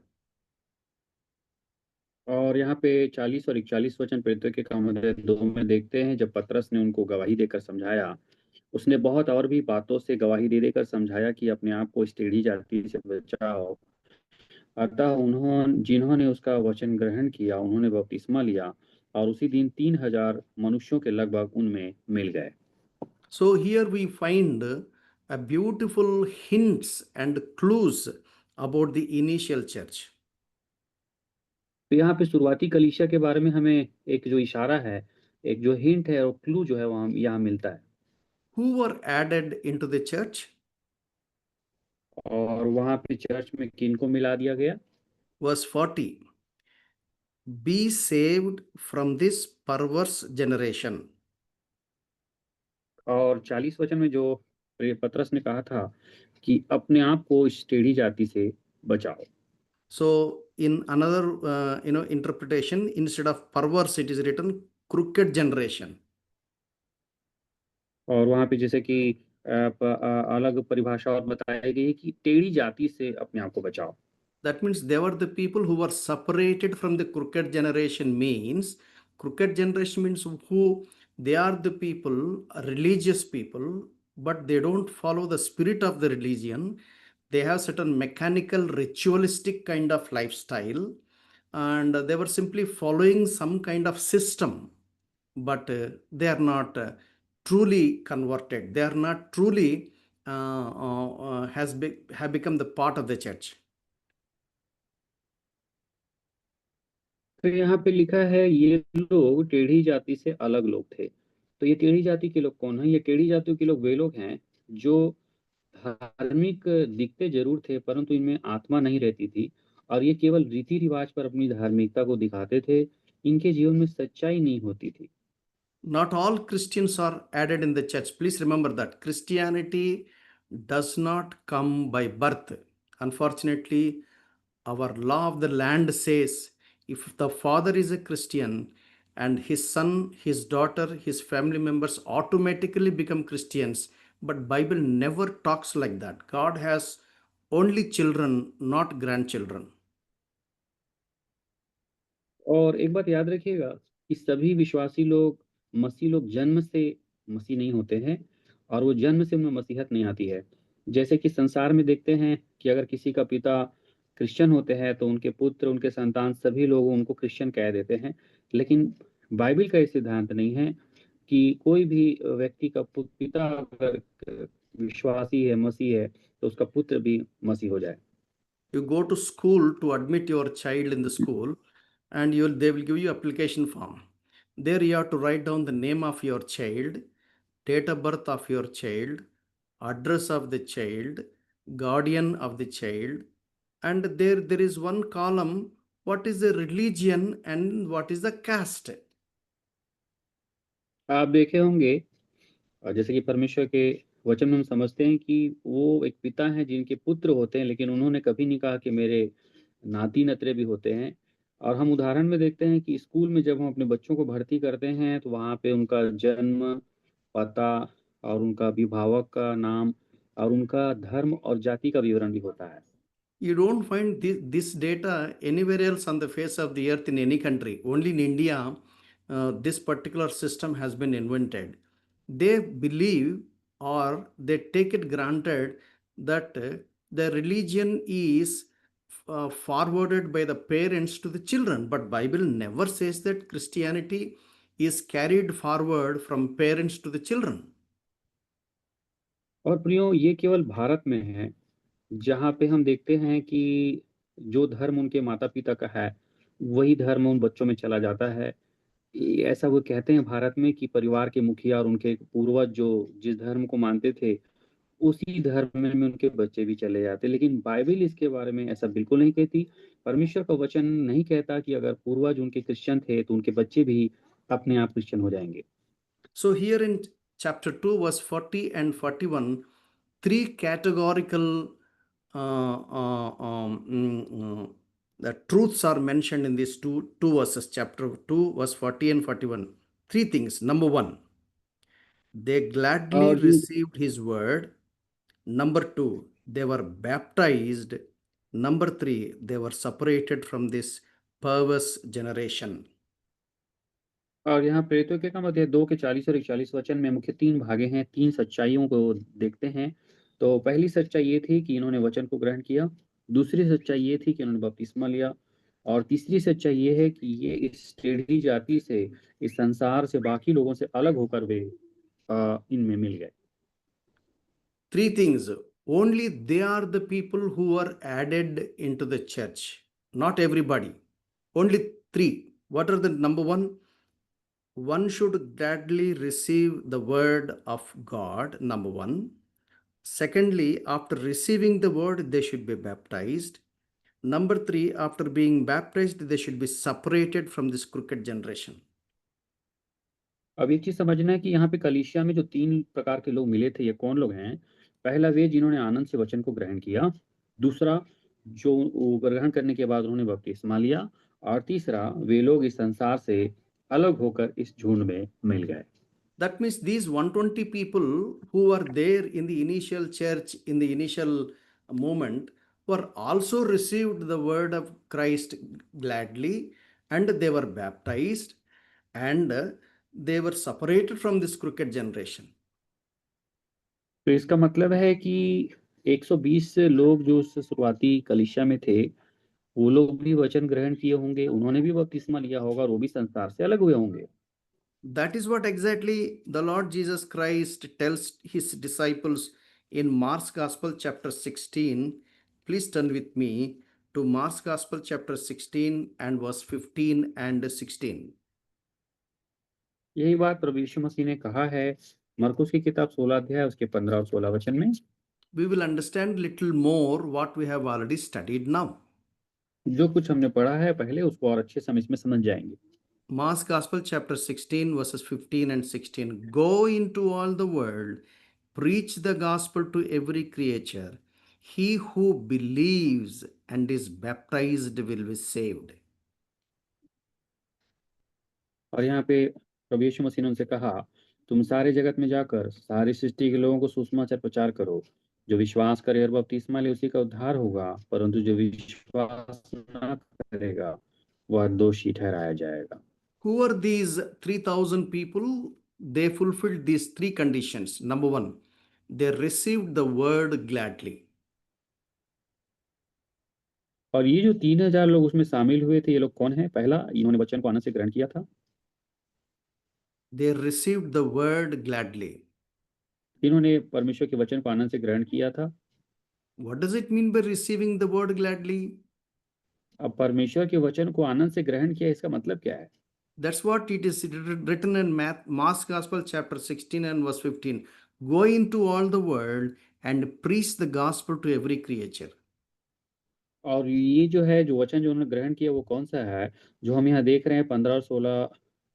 और यहाँ पे 40 और 41 वचन प्रेरितों के काम अध्याय 2 में देखते हैं, जब पतरस ने उनको गवाही देकर समझाया, उसने बहुत और भी बातों से गवाही दे देकर समझाया कि अपने आप को इस टेढ़ी जाति से बचाओ। अतः जिन्होंने उसका वचन ग्रहण किया, उन्होंने बपतिस्मा लिया और उसी दिन 3,000 मनुष्यों के लगभग उनमें मिल गए। So here we find a beautiful hints and clues about the initial church. तो यहाँ पे शुरुआती कलीसिया के बारे में हमें एक जो इशारा है, एक जो हिंट है और क्लू जो है वहाँ यहाँ मिलता है। Who were added into the church? और वहाँ पे चर्च में किनको मिला दिया गया? Verse 40. Be saved from this perverse generation. और 40 वचन में जो पतरस ने कहा था कि अपने आप को इस टेढ़ी जाति से बचाओ। So in another interpretation, instead of perverse, it is written crooked generation. और वहाँ पे जैसे कि अलग परिभाषा और बताई गई है कि टेढ़ी जाति से अपने आप को बचाओ। That means they were the people who were separated from the crooked generation. Means crooked generation means who they are the people, religious people, but they don't follow the spirit of the religion. They have certain mechanical, ritualistic kind of lifestyle, and they were simply following some kind of system, but they are not truly converted. They are not truly have become the part of the church. तो यहाँ पे लिखा है ये लोग टेढ़ी जाति से अलग लोग थे। तो ये टेढ़ी जाति के लोग कौन है? ये टेढ़ी जाति के लोग वे लोग हैं जो धार्मिक दिखते जरूर थे, परंतु इनमें आत्मा नहीं रहती थी और ये केवल रीति रिवाज पर अपनी धार्मिकता को दिखाते थे। इनके जीवन में सच्चाई नहीं होती थी। Not all Christians are added in the church. Please remember that Christianity does not come by birth. Unfortunately, our law of the land says if the father is a Christian and his son, his daughter, his family members automatically become Christians. But Bible never talks like that. God has only children, not grandchildren. और एक बात याद रखिएगा कि सभी विश्वासी लोग, मसीह लोग जन्म से मसीह नहीं होते हैं और वो जन्म से उनमें मसीहत नहीं आती है। जैसे कि संसार में देखते हैं कि अगर किसी का पिता क्रिश्चियन होते हैं तो उनके पुत्र, उनके संतान सभी लोग उनको क्रिश्चियन कह देते हैं। लेकिन बाइबल का ये सिद्धांत नहीं है कि कोई भी व्यक्ति का पिता अगर विश्वासी है, मसीह है, तो उसका पुत्र भी मसीह हो जाए। You go to school to admit your child in the school, and they will give you application form. There you have to write down the name of your child, date of birth of your child, address of the child, guardian of the child, and there is one column, what is the religion and what is the caste. आप देखे होंगे जैसे कि परमेश्वर के वचन में हम समझते हैं कि वो एक पिता हैं जिनके पुत्र होते हैं, लेकिन उन्होंने कभी नहीं कहा कि मेरे नाती नतरे भी होते हैं। और हम उदाहरण में देखते हैं कि स्कूल में जब हम अपने बच्चों को भर्ती करते हैं तो वहाँ पे उनका जन्म, पता और उनका अभिभावक का नाम और उनका धर्म और जाति का विवरण भी होता है। You don't find this data anywhere else on the face of the earth in any country. Only in India, this particular system has been invented. They believe or they take it granted that the religion is forwarded by the parents to the children, but Bible never says that Christianity is carried forward from parents to the children. और प्रियो, ये केवल भारत में है जहाँ पे हम देखते हैं कि जो धर्म उनके माता पिता का है वही धर्म उन बच्चों में चला जाता है। ऐसा वो कहते हैं भारत में कि परिवार के मुखिया और उनके पूर्वज जो जिस धर्म को मानते थे उसी धर्म में उनके बच्चे भी चले जाते। लेकिन बाइबल इसके बारे में ऐसा बिल्कुल नहीं कहती। परमेश्वर का वचन नहीं कहता कि अगर पूर्वज उनके क्रिश्चियन थे तो उनके बच्चे भी अपने आप क्रिश्चियन हो जाएंगे। So here in chapter 2, verse 40 and 41, three categorical the truths are mentioned in these two verses, chapter 2, verse 40 and 41. Three things. Number one, they gladly और ये received his word. Number two, they were baptized. Number three, they were separated from this perverse generation. और यहाँ प्रेरितों के काम अध्याय 2 के 40 और 41 वचन में मुख्य 3 भागे हैं, 3 सच्चाइयों को देखते हैं। तो पहली सच्चाई ये थी कि इन्होंने वचन को ग्रहण किया, दूसरी सच्चाई ये थी कि इन्होंने बपतिस्मा लिया और तीसरी सच्चाई ये है कि ये इस टेढ़ी जाति से, इस संसार से, बाकी लोगों से अलग होकर वे इनमें मिल गए। Three things. Only they are the people who are added into the church, not everybody. Only three. What are the number one? One should gladly receive the word of God, number one. Secondly, after receiving the word, they should be baptized. Number three, after being baptized, they should be separated from this crooked generation. अब एक चीज़ समझना है कि यहाँ पे कलीसिया में जो 3 प्रकार के लोग मिले थे, ये कौन लोग हैं? पहला वे जिन्होंने आनंद से वचन को ग्रहण किया, दूसरा जो वो ग्रहण करने के बाद उन्होंने बपतिस्मा लिया और तीसरा वे लोग इस संसार से अलग होकर इस झुंड में मिल गए। That means these 120 people who were there in the initial church, in the initial moment, were also received the word of Christ gladly, and they were baptized, and they were separated from this crooked generation. तो इसका मतलब है कि 120 लोग जो उस शुरुआती कलीसिया में थे, वो लोग भी वचन ग्रहण किए होंगे, उन्होंने भी बपतिस्मा लिया होगा और वो भी संसार से अलग हुए होंगे। That is what exactly the Lord Jesus Christ tells his disciples in Mark's Gospel, chapter 16. Please turn with me to Mark's Gospel, chapter 16, and verse 15 and 16. यही बात प्रभु यीशु मसीह ने कहा है मरकुस की किताब 16 अध्याय उसके 15 और 16 वचन में। We will understand little more what we have already studied now. जो कुछ हमने पढ़ा है पहले उसको और अच्छे से हम इसमें समझ जाएंगे। Mark's Gospel, chapter 16, verses 15 and 16. Go into all the world, preach the gospel to every creature. He who believes and is baptized will be saved. और यहाँ पे प्रभु यीशु मसीह ने उनसे कहा, तुम सारे जगत में जाकर सारी सृष्टि के लोगों को सुसमाचार प्रचार करो। जो विश्वास करे और बपतिस्मा ले उसी का उद्धार होगा, परंतु जो विश्वास न करेगा वह दोषी ठहराया जाएगा। Who are these 3,000 people? They fulfilled these three conditions. Number one, they received the word gladly. और ये जो 3000 लोग उसमें शामिल हुए थे, ये लोग कौन है? पहला, इन्होंने वचन को आनंद से ग्रहण किया था। They received the word gladly. इन्होंने परमेश्वर के वचन को आनंद से ग्रहण किया था। What does it mean by receiving the word gladly? अब परमेश्वर के वचन को आनंद से ग्रहण किया, इसका मतलब क्या है? That's what it is written in Mark's Gospel, chapter 16 and verse 15. Go into all the world and preach the gospel to every creature. और ये जो है, जो वचन जो उन्होंने ग्रहण किया वो कौन सा है? जो हम यहाँ देख रहे हैं 15 और 16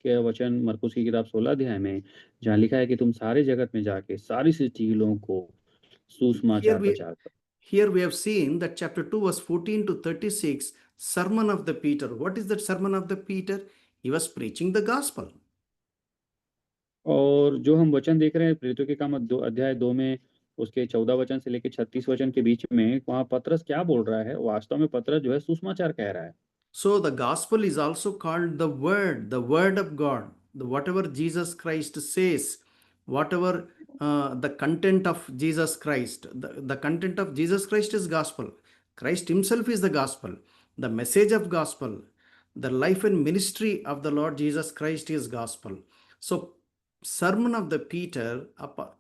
के वचन मरकुस की किताब 16 अध्याय में, जहाँ लिखा है कि तुम सारे जगत में जाके सारी सृष्टि के लोगों को Here सुसमाचार we प्रचार करो। here we have seen that chapter 2 verse 14 to 36 sermon of the Peter. What is that sermon of the Peter? He was preaching the gospel. और जो हम वचन देख रहे हैं प्रेरितों के काम अध्याय 2 में उसके 14 वचन से लेकर 36 वचन के बीच में, वहाँ पतरस क्या बोल रहा है? वास्तव में पतरस जो है सुसमाचार कह रहा है। So the gospel is also called the word of God. The whatever Jesus Christ says, whatever the content of Jesus Christ, the content of Jesus Christ is gospel. Christ himself is the gospel. The message of gospel, the life and ministry of the Lord Jesus Christ is gospel. So sermon of the Peter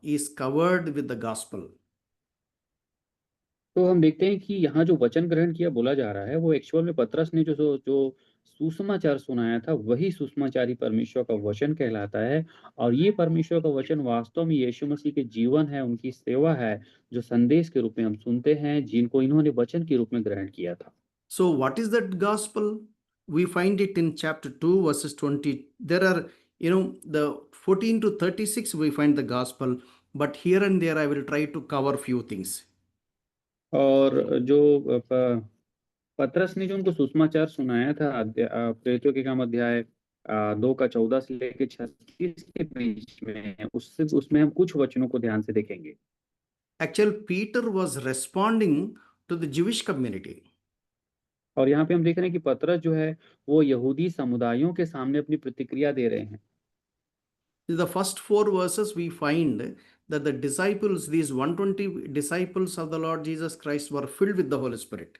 is covered with the gospel. तो हम देखते हैं कि यहाँ जो वचन ग्रहण किया बोला जा रहा है, वो एक्चुअल में पतरस ने जो जो सुसमाचार सुनाया था, वही सुसमाचारी परमेश्वर का वचन कहलाता है। और ये परमेश्वर का वचन वास्तव में यीशु मसीह के जीवन है, उनकी सेवा है, जो संदेश के रूप में हम सुनते हैं, जिनको इन्होंने वचन के रूप में ग्रहण किया था। So, what is that gospel? We find it in chapter 2, verses 20. There are, the 14 to 36, we find the gospel, but here and there I will try to cover few things. और जो पतरस ने जो उनको सुसमाचार सुनाया था, प्रेरितों के काम अध्याय 2 का 14 से लेकर 36 के बीच में, उसमें हम कुछ वचनों को ध्यान से देखेंगे। Actually, Peter was responding to the Jewish community. और यहाँ पे हम देख रहे हैं कि पतरस जो है वो यहूदी समुदायों के सामने अपनी प्रतिक्रिया दे रहे हैं। In the first 4 verses, we find that the disciples, these 120 disciples of the Lord Jesus Christ, were filled with the Holy Spirit.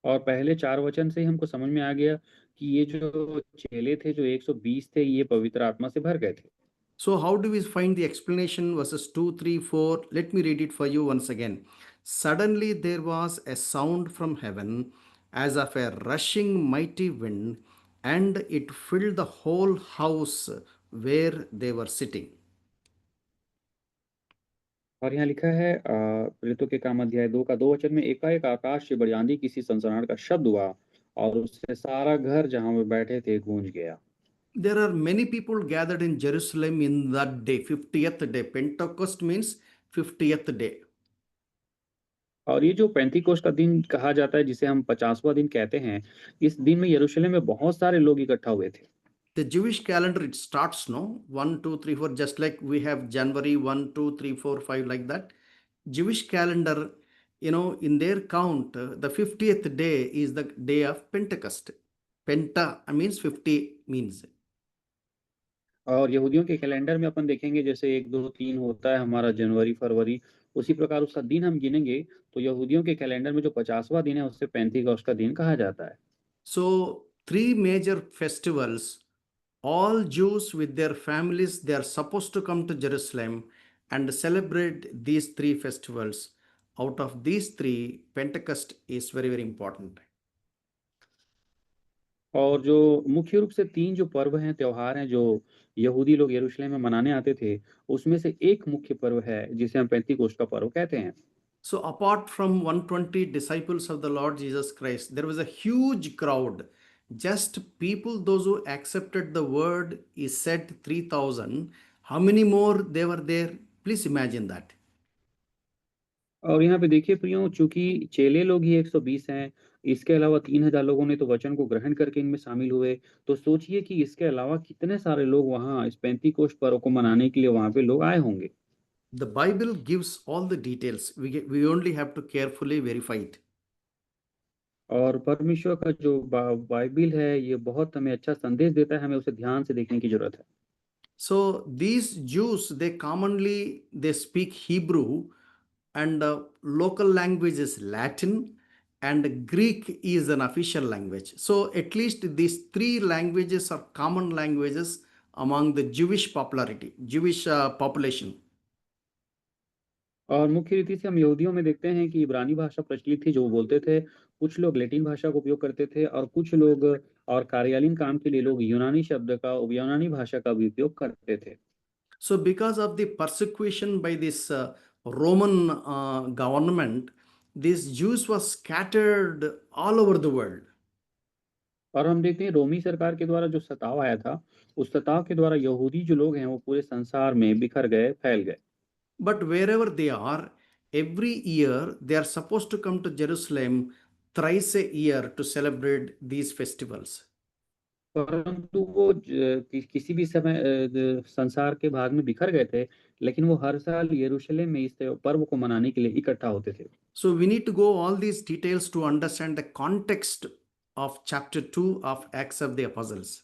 और पहले 4 वचन से ही हमको समझ में आ गया कि ये जो चेले थे, जो 120 थे, ये पवित्र आत्मा से भर गए थे। So, how do we find the explanation? Verses 2, 3, 4. Let me read it for you once again. Suddenly there was a sound from heaven as of a rushing mighty wind, and it filled the whole house where they were sitting. और यहाँ लिखा है प्रेरितों के काम अध्याय 2 का 2 वचन में, एकाएक आकाश से बड़ी आंधी किसी सनसनाहट का शब्द हुआ और उससे सारा घर जहाँ वे बैठे थे गूंज गया। There are many people gathered in Jerusalem in that day, 50th day. Pentecost means 50th day. और ये जो पेंतीकोस्त का दिन कहा जाता है, जिसे हम 50वां दिन कहते हैं, इस दिन में यरूशलेम में बहुत सारे लोग इकट्ठा हुए थे। The Jewish calendar, it starts, no? 1, 2, 3, 4, just like we have January 1, 2, 3, 4, 5, like that. Jewish calendar, in their count, the 50th day is the day of Pentecost. Penta means 50 means. और यहूदियों के कैलेंडर में अपन देखेंगे, जैसे 1, 2, 3 होता है हमारा जनवरी, फरवरी, उसी प्रकार उसका दिन हम गिनेंगे तो यहूदियों के कैलेंडर में जो 50वां दिन है उसे पेंतीकोस्त का दिन कहा जाता है। So, three major festivals, all Jews with their families, they are supposed to come to Jerusalem and celebrate these three festivals. Out of these three, Pentecost is very, very important. और जो मुख्य रूप से 3 जो पर्व हैं, त्योहार हैं, जो यहूदी लोग यरूशलेम में मनाने आते थे, उसमें से एक मुख्य पर्व है जिसे हम पेंतीकोस्त का पर्व कहते हैं। So, apart from 120 disciples of the Lord Jesus Christ, there was a huge crowd. Just people, those who accepted the word, is said 3,000. How many more they were there? Please imagine that. और यहाँ पे देखिए प्रियो, चूंकि चेले लोग ही 120 हैं, इसके अलावा 3000 लोगों ने तो वचन को ग्रहण करके इनमें शामिल हुए, तो सोचिए कि इसके अलावा कितने सारे लोग वहाँ इस पेंतीकोस्त पर्व को मनाने के लिए वहाँ पे लोग आए होंगे। The Bible gives all the details. We only have to carefully verify it. और परमेश्वर का जो बाइबिल है, ये बहुत हमें अच्छा संदेश देता है, हमें उसे ध्यान से देखने की जरूरत है। So these Jews, they speak Hebrew, and local language is Latin, and Greek is an official language. So at least these three languages are common languages among the Jewish population. और मुख्य रीति से हम यहूदियों में देखते हैं कि इब्रानी भाषा प्रचलित थी जो वो बोलते थे, कुछ लोग लैटिन भाषा का उपयोग करते थे और कुछ लोग और कार्यालयीन काम के लिए लोग यूनानी भाषा का भी उपयोग करते थे। So because of the persecution by this Roman government, these Jews were scattered all over the world. और हम देखते हैं रोमी सरकार के द्वारा जो सताव आया था, उस सताव के द्वारा यहूदी जो लोग हैं वो पूरे संसार में बिखर गए, फैल गए। But wherever they are, every year they are supposed to come to Jerusalem thrice a year to celebrate these festivals. परंतु वो किसी भी समय संसार के भाग में बिखर गए थे, लेकिन वो हर साल यरूशलेम में इस पर्व को मनाने के लिए इकट्ठा होते थे। So we need to go all these details to understand the context of chapter 2 of Acts of the Apostles.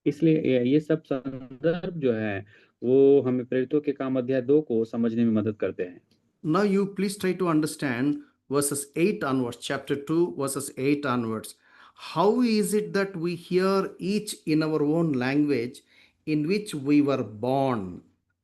इसलिए ये सब संदर्भ जो है वो हमें प्रेरितों के काम अध्याय 2 को समझने में मदद करते हैं। Now you please try to understand verses 8 onwards, chapter 2, verses 8 onwards. How is it that we hear each in our own language in which we were born?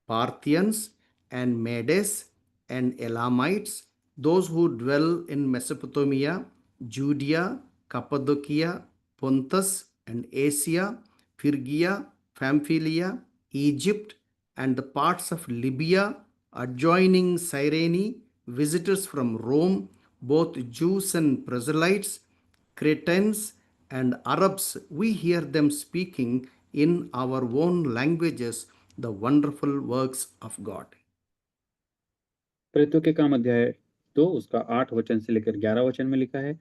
Parthians and Medes and Elamites, those who dwell in Mesopotamia, Judea, Cappadocia, Pontus and Asia, Phrygia, Pamphylia, Egypt, and the parts of Libya adjoining Cyrene, visitors from Rome, both Jews and proselytes, Cretans and Arabs, we hear them speaking in our own languages the wonderful works of God. प्रेरितों के काम अध्याय 2 उसका 8 वचन से लेकर 11 वचन में लिखा है,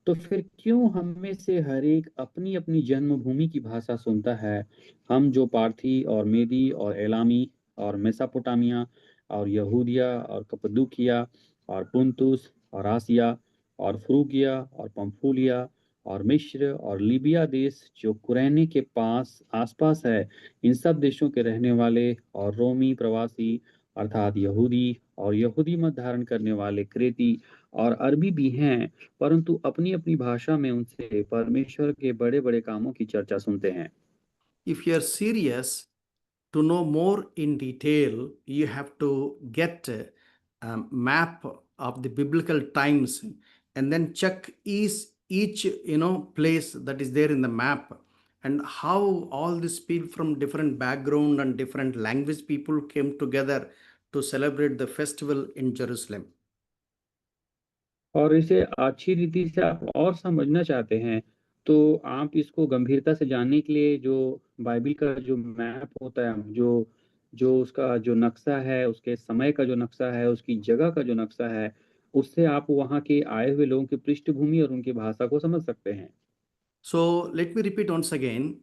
तो फिर क्यों हम में से हर एक अपनी अपनी जन्मभूमि की भाषा सुनता है? हम जो पार्थी और मेदी और एलामी और मेसापोटामिया और यहूदिया और कप्पदूकिया और पुंतुस और आसिया और फ्रूगिया और पंफूलिया और मिस्र और लीबिया देश जो कुरैने के पास आसपास है, इन सब देशों के रहने वाले और रोमी प्रवासी अर्थात यहूदी और यहूदी मत धारण करने वाले क्रेती और अरबी भी हैं, परंतु अपनी अपनी भाषा में उनसे परमेश्वर के बड़े बड़े कामों की चर्चा सुनते हैं। If you are serious to know more in detail, you have to get a map of the biblical times and then check each place that is there in the map, and how all these people from different background and different language people came together to celebrate the festival in Jerusalem. और इसे अच्छी रीति से आप और समझना चाहते हैं, तो आप इसको गंभीरता से जानने के लिए जो बाइबल का जो मैप होता है, जो जो उसका जो नक्शा है, उसके समय का जो नक्शा है, उसकी जगह का जो नक्शा है, उससे आप वहाँ के आए हुए लोगों की पृष्ठभूमि और उनकी भाषा को समझ सकते हैं। So let me repeat once again.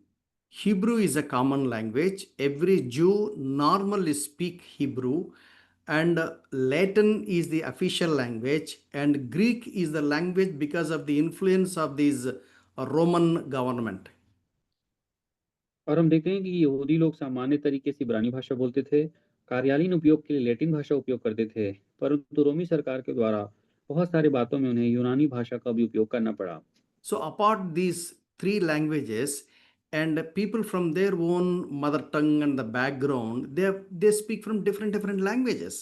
Hebrew is a common language. Every Jew normally speak Hebrew, and Latin is the official language, and Greek is the language because of the influence of this Roman government. और हम देखते हैं कि यहूदी लोग सामान्य तरीके से इब्रानी भाषा बोलते थे, कार्यालयीन उपयोग के लिए लैटिन भाषा उपयोग करते थे, परंतु रोमी सरकार के द्वारा बहुत सारी बातों में उन्हें यूनानी भाषा का भी उपयोग करना पड़ा। So apart these three languages, and people from their own mother tongue and the background, they speak from different languages.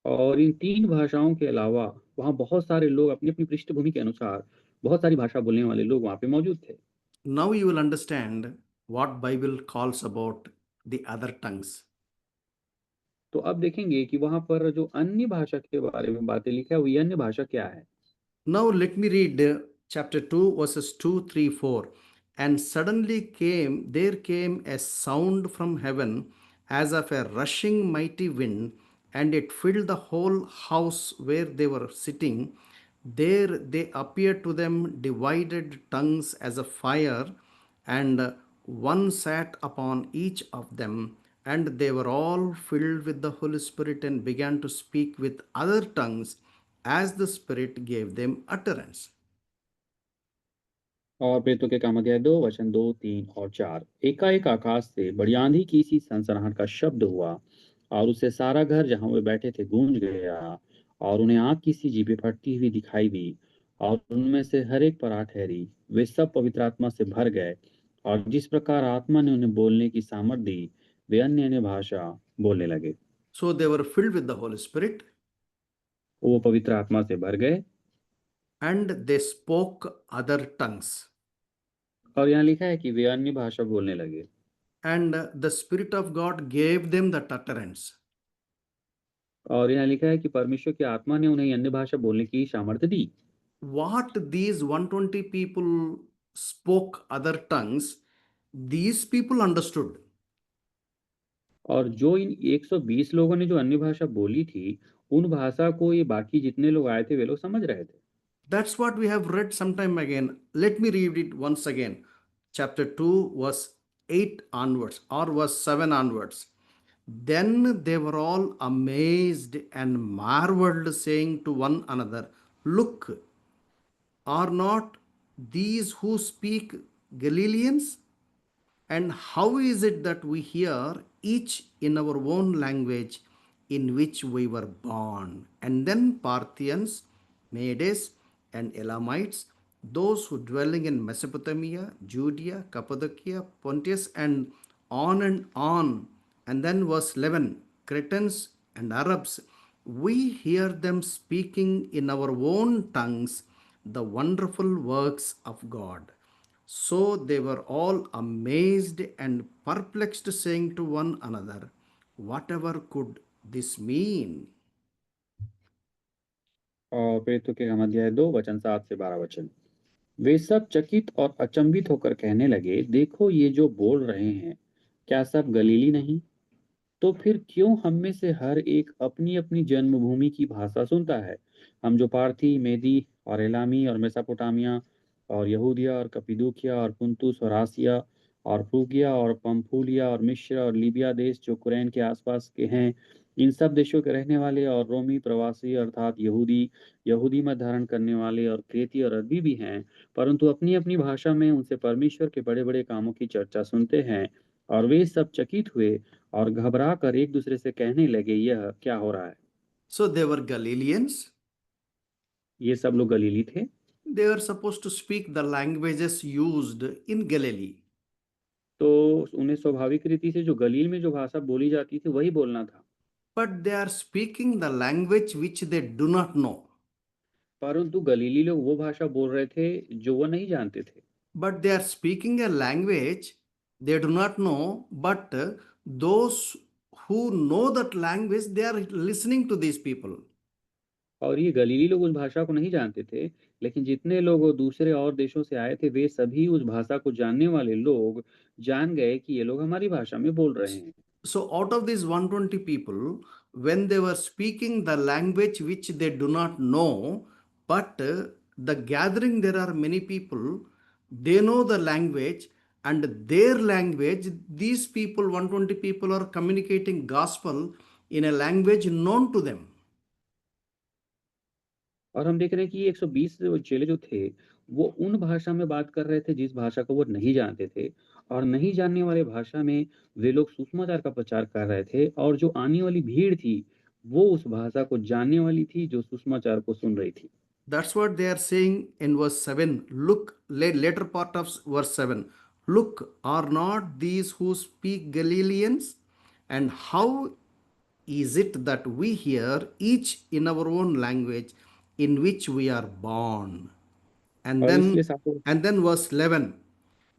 और इन 3 भाषाओं के अलावा वहाँ बहुत सारे लोग अपनी-अपनी पृष्ठभूमि के अनुसार बहुत सारी भाषा बोलने वाले लोग वहाँ पे मौजूद थे। Now you will understand what Bible calls about the other tongues. तो अब देखेंगे कि वहाँ पर जो अन्य भाषा के बारे में बातें लिखा है, वो ये अन्य भाषा क्या है? Now let me read chapter 2 verses 2, 3, 4. And suddenly there came a sound from heaven as of a rushing mighty wind, and it filled the whole house where they were sitting. There they appeared to them divided tongues as a fire, and one sat upon each of them. And they were all filled with the Holy Spirit and began to speak with other tongues as the Spirit gave them utterance. और प्रेरितों के काम अध्याय 2 वचन 2, 3 और 4। एकाएक आकाश से बड़ी आंधी की सी सनसनाहट का शब्द हुआ और उससे सारा घर जहाँ वे बैठे थे गूंज गया और उन्हें आग की सी जीभें फटती हुई दिखाई दी और उनमें से हर एक पर आ ठहरी। वे सब पवित्र आत्मा से भर गए और जिस प्रकार आत्मा ने उन्हें बोलने की सामर्थ दी, वे अन्य अन्य भाषा बोलने लगे। So they were filled with the Holy Spirit वो पवित्र आत्मा से भर गए and they spoke other tongues. और यहाँ लिखा है कि वे अन्य भाषा बोलने लगे And the Spirit of God gave them that utterance. और यहाँ लिखा है कि परमेश्वर की आत्मा ने उन्हें अन्य भाषा बोलने की सामर्थ्य दी। What these 120 people spoke other tongues, these people understood. और जो इन 120 लोगों ने जो अन्य भाषा बोली थी, उन भाषा को ये बाकी जितने लोग आए थे, वे लोग समझ रहे थे। That's what we have read sometime again. Let me read it once again. Chapter 2, verse 8 onwards, or verse 7 onwards. Then they were all amazed and marveled, saying to one another, Look, are not these who speak Galileans? And how is it that we hear each in our own language in which we were born? And then Parthians, Medes, and Elamites, those who dwelling in Mesopotamia, Judea, Cappadocia, Pontus, and on and on. And then verse 11, Cretans and Arabs, we hear them speaking in our own tongues the wonderful works of God. So they were all amazed and perplexed, saying to one another, Whatever could this mean? और प्रेरितों के काम अध्याय 2 वचन 7 से 12 वचन। वे सब चकित और अचंभित होकर कहने लगे, देखो ये जो बोल रहे हैं, क्या सब गलीली नहीं? तो फिर क्यों हम में से हर एक अपनी अपनी जन्मभूमि की भाषा सुनता है? हम जो पार्थी, मेदी और एलामी और मेसोपोटामिया और यहूदिया और कप्पदोकिया और पुन्तुस और आसिया और फ्रूगिया और पंफूलिया और मिस्र और लीबिया देश जो कुरैन के आसपास के हैं, इन सब देशों के रहने वाले और रोमी प्रवासी अर्थात यहूदी, यहूदी मत धारण करने वाले और क्रेती और अरबी भी हैं, परंतु अपनी अपनी भाषा में उनसे परमेश्वर के बड़े बड़े कामों की चर्चा सुनते हैं। और वे सब चकित हुए और घबरा कर एक दूसरे से कहने लगे, यह क्या हो रहा है? So they were Galileans. ये सब लोग गलीली थे। They were supposed to speak the languages used in Galilee. तो उन्हें स्वाभाविक रीति से जो गलील में जो भाषा बोली जाती थी वही बोलना था, But they are speaking the language which they do not know. परंतु गलीली लोग वो भाषा बोल रहे थे जो वो नहीं जानते थे। but they are speaking a language they do not know, but those who know that language, they are listening to these people. और ये गलीली लोग उस भाषा को नहीं जानते थे, लेकिन जितने लोग वो दूसरे और देशों से आए थे, वे सभी उस भाषा को जानने वाले लोग जान गए कि ये लोग हमारी भाषा में बोल रहे हैं। So, out of these 120 people, when they were speaking the language which they do not know, but the gathering, there are many people, they know the language, and their language, these people, 120 people, are communicating gospel in a language known to them. और हम देख रहे हैं कि ये 120 जो चेले जो थे, वो उन भाषा में बात कर रहे थे जिस भाषा को वो नहीं जानते थे, और नहीं जानने वाले भाषा में वे लोग सुसमाचार का प्रचार कर रहे थे, और जो आने वाली भीड़ थी, वो उस भाषा को जानने वाली थी जो सुसमाचार को सुन रही थी। That's what they are saying in verse 7. Look, later part of verse 7. Look, are not these who speak Galileans? And how is it that we hear each in our own language in which we are born? And और इसलिए then साथों, and then verse 11,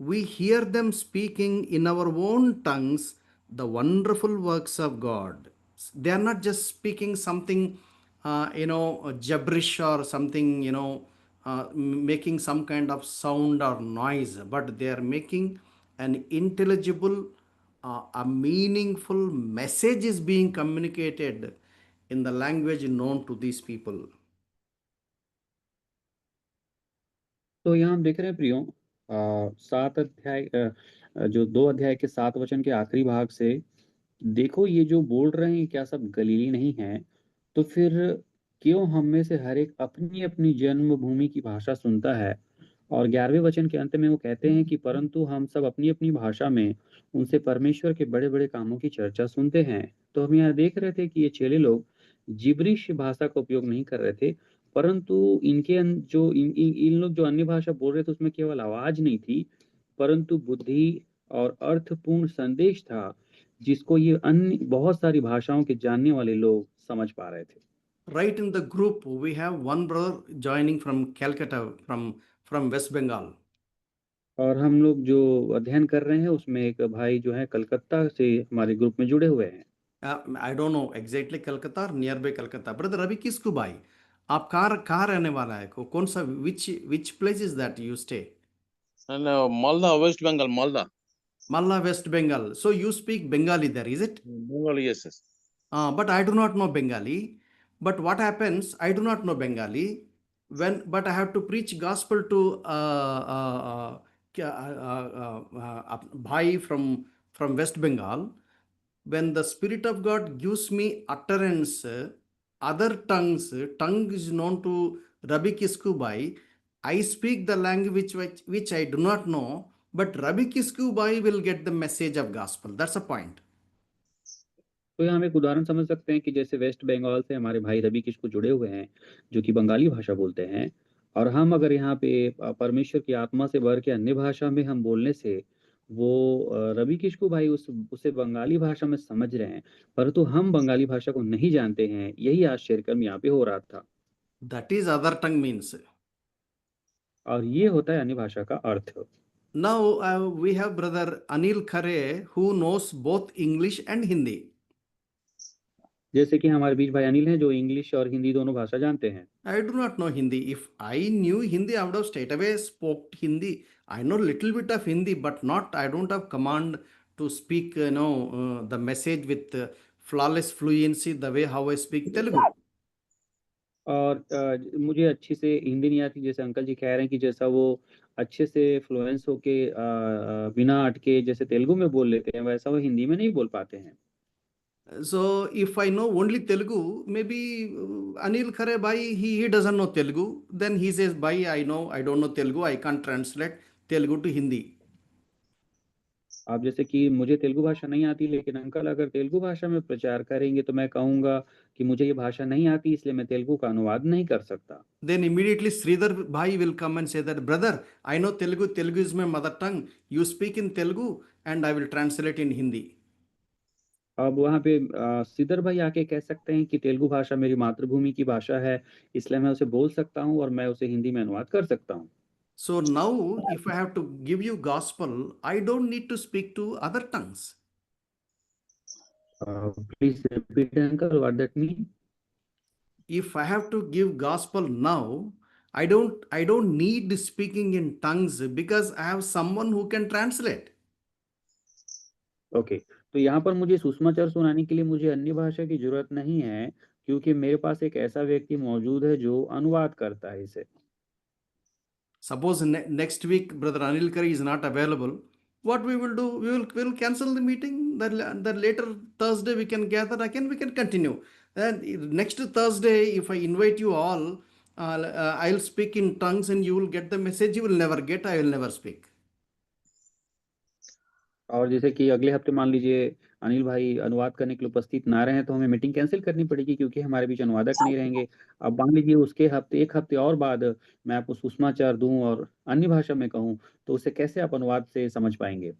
we hear them speaking in our own tongues the wonderful works of God. They are not just speaking something, gibberish or something, making some kind of sound or noise, but they are making an intelligible, a meaningful message is being communicated in the language known to these people. तो यहाँ हम देख रहे हैं प्रियो, 7 अध्याय, जो 2 अध्याय के 7 वचन के आखिरी भाग से, देखो ये जो बोल रहे हैं क्या सब गलीली नहीं हैं? तो फिर क्यों हम में से हर एक अपनी-अपनी जन्मभूमि की भाषा सुनता है? और 11वें वचन के अंत में वो कहते हैं कि परंतु हम सब अपनी-अपनी भाषा में उनसे परमेश्वर के बड़े-बड़े कामों की चर्चा सुनते हैं। तो हम यहाँ देख रहे थे कि ये चेले लोग जिब्रिश भाषा का उपयोग नहीं कर रहे थे, परंतु इनके जो इन लोग जो अन्य भाषा बोल रहे थे उसमें केवल आवाज़ नहीं थी, परंतु बुद्धि और अर्थपूर्ण संदेश था, जिसको ये अन्य बहुत सारी भाषाओं के जानने वाले लोग समझ पा रहे थे। Right in the group, we have one brother joining from Calcutta, from West Bengal. और हम लोग जो अध्ययन कर रहे हैं उसमें एक भाई जो है कलकत्ता से हमारे ग्रुप में जुड़े हुए हैं। I don't know exactly Calcutta or nearby Calcutta. Brother Ravi किसको भाई, आप कहाँ रहने वाला है, कौन सा, which place is that you stay? And Malda, West Bengal, Malda. Malla, West Bengal. So you speak Bengali there, is it? Bengal, yes. But I do not know Bengali. But what happens? I do not know Bengali. But I have to preach gospel to bhai from West Bengal. When the Spirit of God gives me utterance, other tongue is known to Rabbi Kiskubai. I speak the language which I do not know, but Rabbi Kiskubai will get the message of gospel. That's a point. तो यहाँ हम एक उदाहरण समझ सकते हैं कि जैसे वेस्ट बंगाल से हमारे भाई रवि किस्कू जुड़े हुए हैं, जो कि बंगाली भाषा बोलते हैं, और हम अगर यहाँ पे परमेश्वर की आत्मा से भर के अन्य भाषा में हम बोलने से वो रवि किस्कू भाई उसे बंगाली भाषा में समझ रहे हैं, परंतु हम बंगाली भाषा को नहीं जानते हैं। यही आश्चर्यक्रम यहाँ पे हो रहा था। That is other tongue means. और ये होता है अन्य भाषा का अर्थ। Now we have brother Anil Khare who knows both English and Hindi. जैसे कि हमारे बीच भाई अनिल हैं जो इंग्लिश और हिंदी दोनों भाषा जानते हैं। I do not know Hindi. If I knew Hindi, I would have straight away spoke Hindi. I know little bit of Hindi, but not. I don't have command to speak. The message with flawless fluency, the way how I speak Telugu. और मुझे अच्छी से हिंदी नहीं आती, जैसे uncle जी कह रहे हैं कि जैसा वो अच्छे से फ्लुएंस होके बिना अटके जैसे तेलुगु में बोल लेते हैं, वैसा वो हिंदी में नहीं बोल पाते हैं। So if I know only Telugu, maybe Anil Khare bhai, he doesn't know Telugu. Then he says, bhai, I don't know Telugu. I can't translate Telugu to Hindi. आप जैसे कि मुझे तेलुगु भाषा नहीं आती, लेकिन अंकल अगर तेलुगु भाषा में प्रचार करेंगे तो मैं कहूँगा कि मुझे ये भाषा नहीं आती, इसलिए मैं तेलुगु का अनुवाद नहीं कर सकता। Then immediately Sridhar bhai will come and say that, brother, I know Telugu. Telugu is my mother tongue. You speak in Telugu and I will translate in Hindi. अब वहाँ पे सिदर भाई आके कह सकते हैं कि तेलुगु भाषा मेरी मातृभूमि की भाषा है, इसलिए मैं उसे बोल सकता हूँ और मैं उसे हिंदी में अनुवाद कर सकता हूँ। So now, if I have to give you gospel, I don't need to speak to other tongues. Please repeat uncle what that mean? If I have to give gospel now, I don't need speaking in tongues because I have someone who can translate. Okay, तो यहाँ पर मुझे सुसमाचार सुनाने के लिए मुझे अन्य भाषा की जरूरत नहीं है, क्योंकि मेरे पास एक ऐसा व्यक्ति मौजूद है जो अनुवाद करता है इसे। Suppose next week Brother Anil Kari is not available. What we will do? We will cancel the meeting. That later Thursday we can gather again. We can continue. And next Thursday, if I invite you all, I'll speak in tongues, and you will get the message. You will never get. I will never speak. और जैसे कि अगले हफ्ते मान लीजिए अनिल भाई अनुवाद करने के लिए उपस्थित ना रहे तो हमें मीटिंग कैंसिल करनी पड़ेगी, क्योंकि हमारे बीच अनुवादक नहीं रहेंगे। अब मान लीजिए उसके हफ्ते एक हफ्ते और बाद मैं आपको सुषमाचार दूं और अन्य भाषा में कहूं, तो उसे कैसे आप अनुवाद से समझ पाएंगे?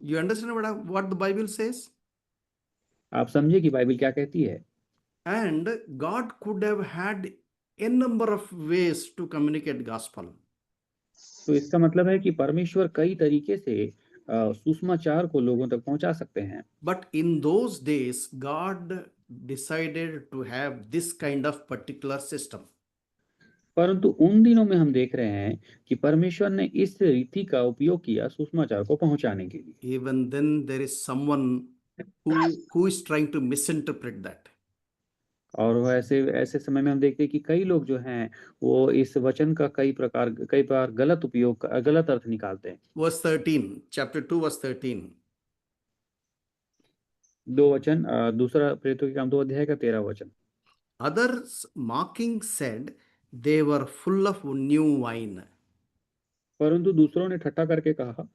You understand what the Bible says? आप समझे कि बाइबल क्या कहती है। And God could have had a number of ways to communicate gospel. तो इसका मतलब है कि परमेश्वर कई तरीके से सुषमाचार को लोगों तक पहुंचा सकते हैं। But in those days, God decided to have this kind of particular system. परंतु उन दिनों में हम देख रहे हैं कि परमेश्वर ने इस रीति का उपयोग किया सुषमाचार को पहुंचाने के लिए। Even then, there is someone who is trying to misinterpret that. और वो ऐसे ऐसे समय में हम देखते हैं कि कई लोग जो हैं वो इस वचन का कई बार गलत अर्थ निकालते हैं। Verse 13, chapter 2, verse 13. दो वचन दूसरा प्रेरितों के काम 2 अध्याय का 13 वचन। Others mocking said they were full of new wine. परंतु दूसरों ने ठट्ठा करके कहा,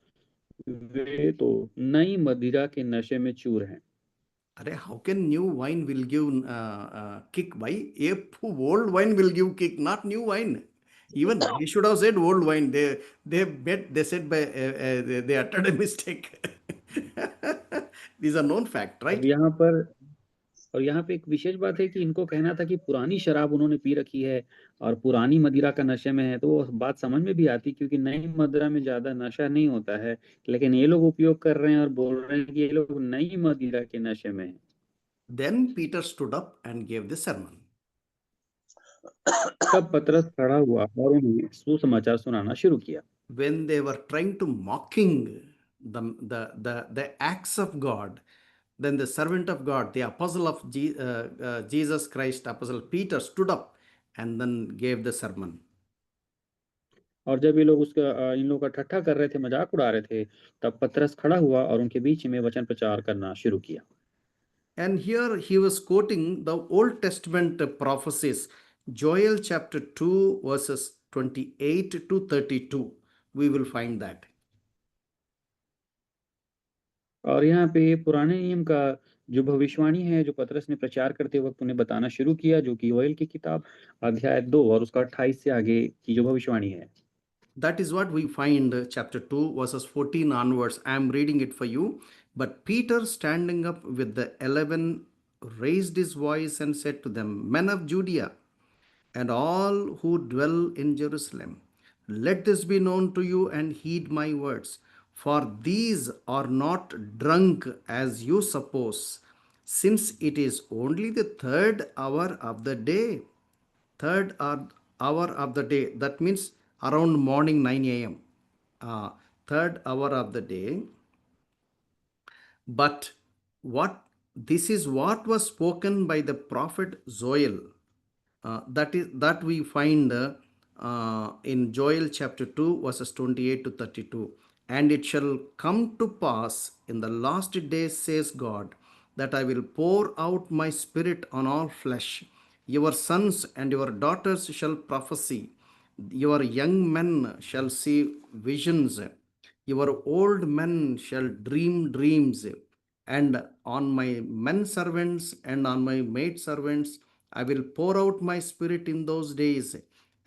वे तो नई मदिरा के नशे में चूर हैं। Arey, how can new wine will give kick? Why? Old wine will give kick, not new wine. Even he should have said old wine. They said by they uttered a mistake. These are known fact, अब right? यहाँ पे एक विशेष बात है कि इनको कहना था कि पुरानी शराब उन्होंने पी रखी है और पुरानी मदिरा का नशे में है, तो वो बात समझ में भी आती, क्योंकि नई मदिरा में ज्यादा नशा नहीं होता है, लेकिन ये लोग उपयोग कर रहे हैं और बोल रहे हैं कि ये लोग नई मदिरा के नशे में हैं। Then Peter stood up and gave the sermon. तब पतरस खड़ा हुआ और उन्हें सुसमाचार सुनाना शुरू किया। When they were trying to mocking the acts of God, then the servant of God, the apostle of Jesus Christ, Apostle Peter, stood up and then gave the sermon. और जब ये लोग इन लोगों का ठट्ठा कर रहे थे, मजाक उड़ा रहे थे, तब पतरस खड़ा हुआ और उनके बीच में वचन प्रचार करना शुरू किया। And here he was quoting the Old Testament prophecies, Joel chapter 2, verses 28 to 32. We will find that. और यहाँ पे पुराने नियम का जो भविष्यवाणी है, जो पतरस ने प्रचार करते वक्त उन्हें बताना शुरू किया, जो कि योएल की किताब अध्याय 2 और उसका 28 से आगे की जो भविष्यवाणी है। That is what we find chapter 2, verses 14 onwards. I am reading it for you. But Peter, standing up with the 11, raised his voice and said to them, Men of Judea, and all who dwell in Jerusalem, let this be known to you and heed my words. For these are not drunk as you suppose, since it is only the third hour of the day. Hour of the day. That means around morning 9 a.m. Third hour of the day. But this is what was spoken by the prophet Joel. That we find in Joel chapter 2, verses 28 to 32. And it shall come to pass in the last days, says God, that I will pour out my spirit on all flesh. Your sons and your daughters shall prophesy. Your young men shall see visions. Your old men shall dream dreams. And on my men servants and on my maid servants I will pour out my spirit in those days,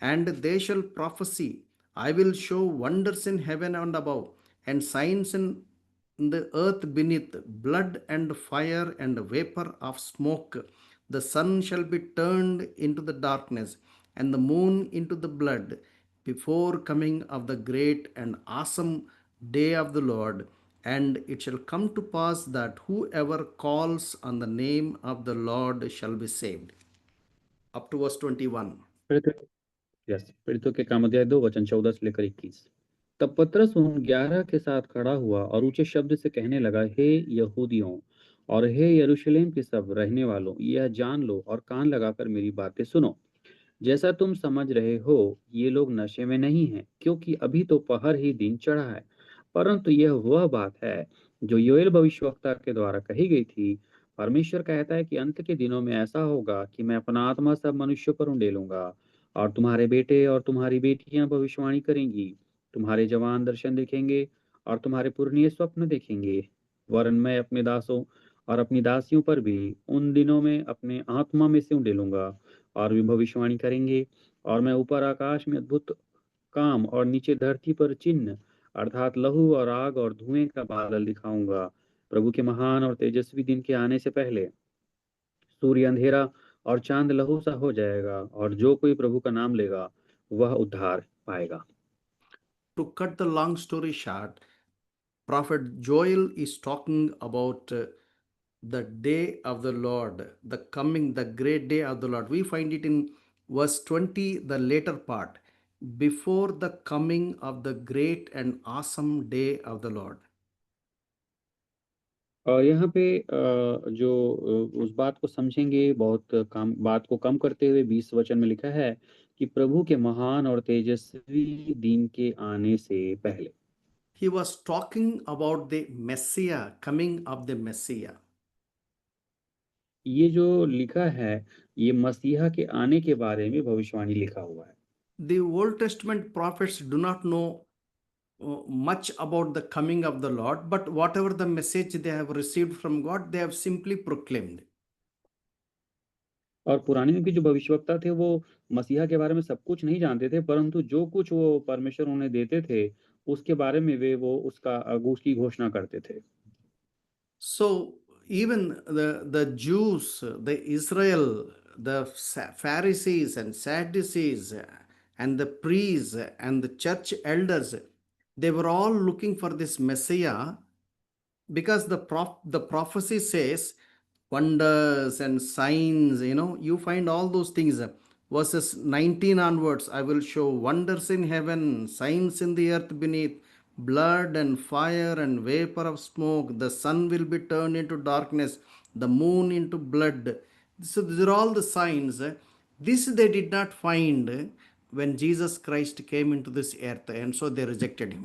and they shall prophesy. I will show wonders in heaven and above, and signs in in the earth beneath, blood and fire and vapor of smoke. The sun shall be turned into the darkness, and the moon into the blood, before coming of the great and awesome day of the Lord. And it shall come to pass that whoever calls on the name of the Lord shall be saved. Up to verse 21. पीड़ितों के काम अध्याय 2 वचन 14 से लेकर 21। तब पतरस उन 11 के साथ खड़ा हुआ और ऊंचे शब्द से कहने लगा, हे यहूदियों और हे यरूशलेम के सब रहने वालों, यह जान लो और कान लगाकर मेरी बातें सुनो। जैसा तुम समझ रहे हो, ये लोग नशे में नहीं हैं, क्योंकि अभी तो पहर ही दिन चढ़ा है, परंतु यह वह बात है जो योएल भविष्यवक्ता के द्वारा कही गई थी। परमेश्वर कहता है कि अंत के दिनों में ऐसा होगा कि मैं अपना आत्मा सब मनुष्यों पर उंडेलूंगा, और तुम्हारे बेटे और तुम्हारी बेटियां भविष्यवाणी करेंगी, तुम्हारे जवान दर्शन देखेंगे और तुम्हारे पुरनिये स्वप्न देखेंगे। वरन मैं अपने दासों और अपनी दासियों पर भी उन दिनों में अपने आत्मा में से उंडेलूंगा, और वे भविष्यवाणी करेंगे। और मैं ऊपर आकाश में अद्भुत काम और नीचे धरती पर चिन्ह अर्थात लहू और आग और धुएं का बादल दिखाऊंगा। प्रभु के महान और तेजस्वी दिन के आने से पहले सूर्य अंधेरा और चांद लहू सा हो जाएगा, और जो कोई प्रभु का नाम लेगा वह उद्धार पाएगा। To cut the long story short, Prophet Joel is talking about the day of the Lord, the coming, the great day of the Lord. We find it in verse 20, the later part, before the coming of the great and awesome day of the Lord. और यहाँ पे जो उस बात को समझेंगे, बहुत कम बात को कम करते हुए 20 वचन में लिखा है कि प्रभु के महान और तेजस्वी दिन के आने से पहले। He was talking about the Messiah, coming of the Messiah. ये जो लिखा है, ये मसीहा के आने के बारे में भविष्यवाणी लिखा हुआ है। The Old Testament prophets do not know much about the coming of the Lord, but whatever the message they have received from God, they have simply proclaimed. और पुराने नियम के जो भविष्यवक्ता थे, वो मसीहा के बारे में सब कुछ नहीं जानते थे, परंतु जो कुछ वो परमेश्वर उन्हें देते थे, उसके बारे में वे वो उसकी घोषणा करते थे। So even the Jews, the Israel, the Pharisees and Sadducees and the priests and the church elders, they were all looking for this Messiah, because the prophecy says wonders and signs, you find all those things. Verses 19 onwards, I will show wonders in heaven, signs in the earth beneath, blood and fire and vapor of smoke. The sun will be turned into darkness, the moon into blood. So these are all the signs. This they did not find when Jesus Christ came into this earth, and so they rejected him.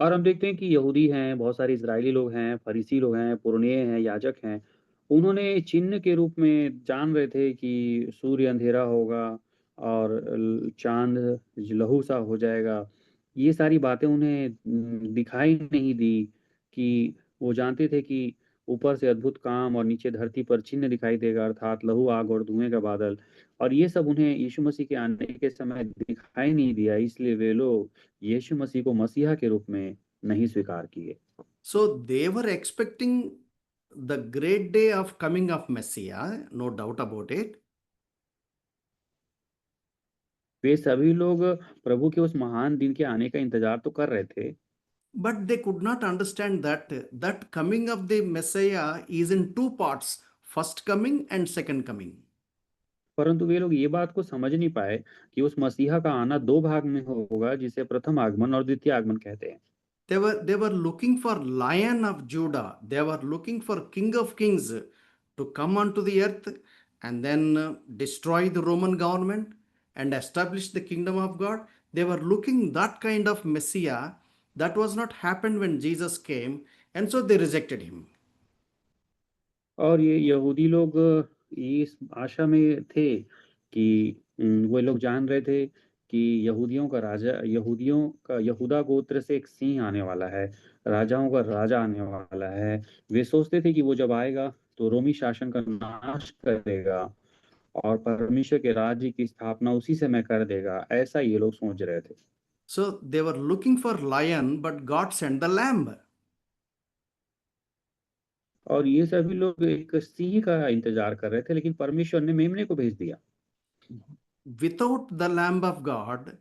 और हम देखते हैं कि यहूदी हैं, बहुत सारे Israeli लोग हैं, फरीसी लोग हैं, पुरनिये हैं, याजक हैं। उन्होंने चिन्ह के रूप में जान रहे थे कि सूर्य अंधेरा होगा और चांद लहू सा हो जाएगा। ये सारी बातें उन्हें दिखाई नहीं दी। कि वो जानते थे कि ऊपर से अद्भुत काम और नीचे धरती पर चिन्ह दिखाई देगा, अर्थात लहू, आग और धुएं का बादल। और ये सब उन्हें यीशु मसीह के आने के समय दिखाई नहीं दिया, इसलिए वे लोग यीशु मसीह को मसीहा के रूप में नहीं स्वीकार किए। So they were expecting the great day of coming of Messiah, no doubt about it. वे सभी लोग प्रभु के उस महान दिन के आने का इंतजार तो कर रहे थे, But they could not understand that coming of the Messiah is in two parts, first coming and second coming. परंतु वे लोग ये बात को समझ नहीं पाए कि उस मसीहा का आना दो भाग में होगा, जिसे प्रथम आगमन और द्वितीय आगमन कहते हैं। They were looking for Lion of Judah. They were looking for King of Kings to come onto the earth and then destroy the Roman government and establish the kingdom of God. They were looking that kind of Messiah. That was not happened when Jesus came, and so they rejected him. और ये यहूदी लोग इस आशा में थे कि वो लोग जान रहे थे कि यहूदियों का यहूदा गोत्र से एक सिंह आने वाला है, राजाओं का राजा आने वाला है। वे सोचते थे कि वो जब आएगा तो रोमी शासन का नाश करेगा और परमेश्वर के राज्य की स्थापना उसी समय कर देगा। ऐसा ये लोग सोच रहे थे। So they were looking for lion, but God sent the lamb. और ये सभी लोग एक सिंह का इंतजार कर रहे थे, लेकिन परमेश्वर ने मेमने को भेज दिया। Without the lamb of God,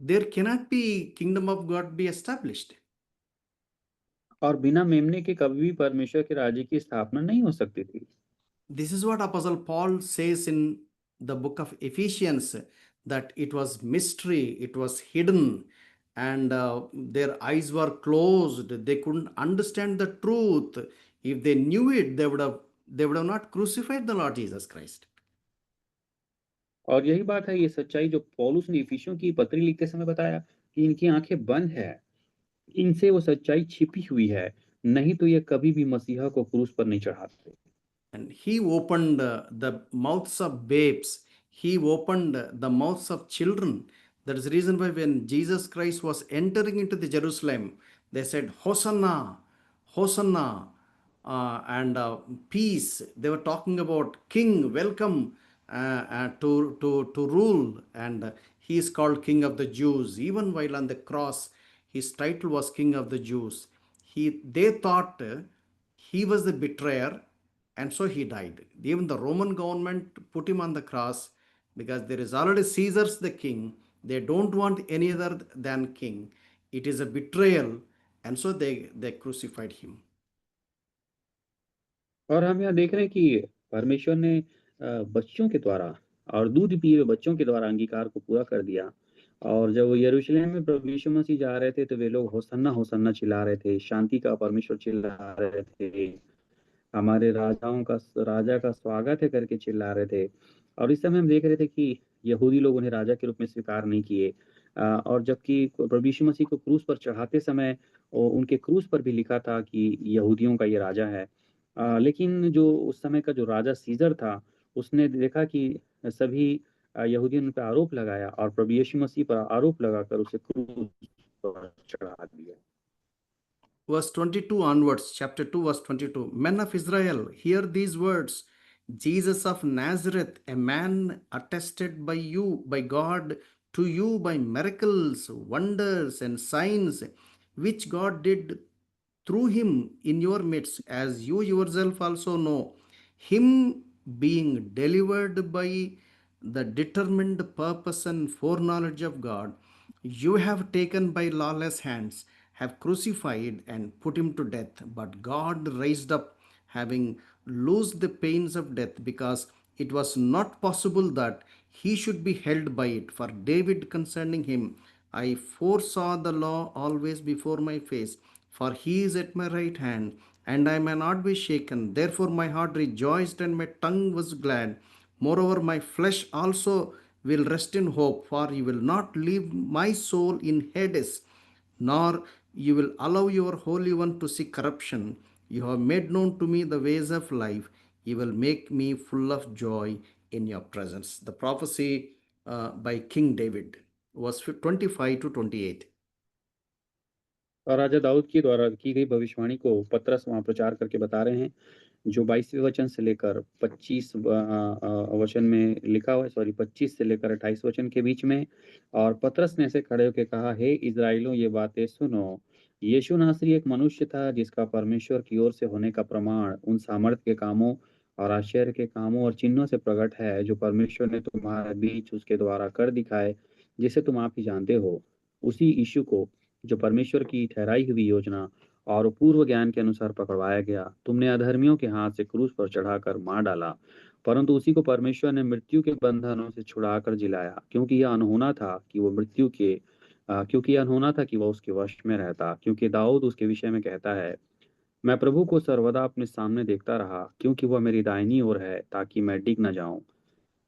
there cannot be kingdom of God be established. और बिना मेमने के कभी भी परमेश्वर के राज्य की स्थापना नहीं हो सकती थी। This is what Apostle Paul says in the book of Ephesians, that it was mystery, it was hidden, and their eyes were closed. They couldn't understand the truth. If they knew it, they would have not crucified the Lord Jesus Christ. और यही बात है, ये सच्चाई जो पौलुस ने इफिसियों की पत्री लिखते समय बताया कि इनकी आंखें बंद है, इनसे वो सच्चाई छिपी हुई है, नहीं तो ये कभी भी मसीहा को क्रूस पर नहीं चढ़ाते। And he opened the mouths of babes. He opened the mouths of children. That is the reason why when Jesus Christ was entering into the Jerusalem, they said, Hosanna, Hosanna, and peace. They were talking about King, welcome to rule. And he is called King of the Jews. Even while on the cross, his title was King of the Jews. They thought he was the betrayer, and so he died. Even the Roman government put him on the cross because there is already Caesar's the king. They don't want any other than king. It is a betrayal, and so they crucified him. और हम यहाँ देख रहे हैं कि परमेश्वर ने बच्चों के द्वारा और दूध पिए हुए बच्चों के द्वारा अंगीकार को पूरा कर दिया। और जब वो यरूशलेम में प्रभु यीशु मसीह जा रहे थे, तो वे लोग होसन्ना होसन्ना चिल्ला रहे थे, शांति का परमेश्वर चिल्ला रहे थे, हमारे राजा का स्वागत है करके चिल्ला रहे थे। और इस समय हम देख रहे थे कि यहूदी लोग उन्हें राजा के रूप में स्वीकार नहीं किए। और जबकि प्रभु यीशु मसीह को क्रूस पर चढ़ाते समय उनके क्रूस पर भी लिखा था कि यहूदियों का ये राजा है। लेकिन जो उस समय का जो राजा सीजर था, उसने देखा कि सभी यहूदियों ने उन पे आरोप लगाया और प्रभु यीशु मसीह पर आरोप लगाकर उसे क्रूस पर चढ़ा दिया। Verse 22 onwards, chapter 2, verse 22. Men of Israel, hear these words. Jesus of Nazareth, a man attested by you, by God, to you by miracles, wonders, and signs, which God did through him in your midst, as you yourself also know. Him being delivered by the determined purpose and foreknowledge of God, you have taken by lawless hands, have crucified and put him to death. But God raised up, having loosed the pains of death, because it was not possible that he should be held by it. For David concerning him, I foresaw the law always before my face, for he is at my right hand, and I may not be shaken. Therefore my heart rejoiced and my tongue was glad. Moreover, my flesh also will rest in hope, for you will not leave my soul in Hades, nor you will allow your Holy One to see corruption. You have made known to me the ways of life. You will make me full of joy in your presence. The prophecy by King David was 25 to 28. और राजा दाऊद के द्वारा की गई भविष्यवाणी को पतरस वहाँ प्रचार करके बता रहे हैं, जो 22वें वचन से लेकर 25 वचन में लिखा हुआ है, 25 से लेकर 28 वचन के बीच में। और पतरस ने ऐसे खड़े होकर कहा, हे इज़राइलियों, ये बातें सुनो। यीशु नासरी एक मनुष्य था, जिसका परमेश्वर की ओर से होने का प्रमाण उन सामर्थ्य के कामों और आश्चर्य के कामों और चिन्हों से प्रकट है, जो परमेश्वर ने तुम्हारे बीच उसके द्वारा कर दिखाए, जिसे तुम आप ही जानते हो। उसी यीशु को, जो परमेश्वर की ठहराई हुई योजना और पूर्व ज्ञान के अनुसार पकड़वाया गया, तुमने अधर्मियों के हाथ से क्रूस पर चढ़ाकर मार डाला, परंतु उसी को परमेश्वर ने मृत्यु के बंधनों से छुड़ाकर जिलाया, क्योंकि यह अनहोना था कि वह उसके वश में रहता। क्योंकि दाऊद उसके विषय में कहता है, मैं प्रभु को सर्वदा अपने सामने देखता रहा, क्योंकि वह मेरी दाहिनी ओर है, ताकि मैं डिग न जाऊं।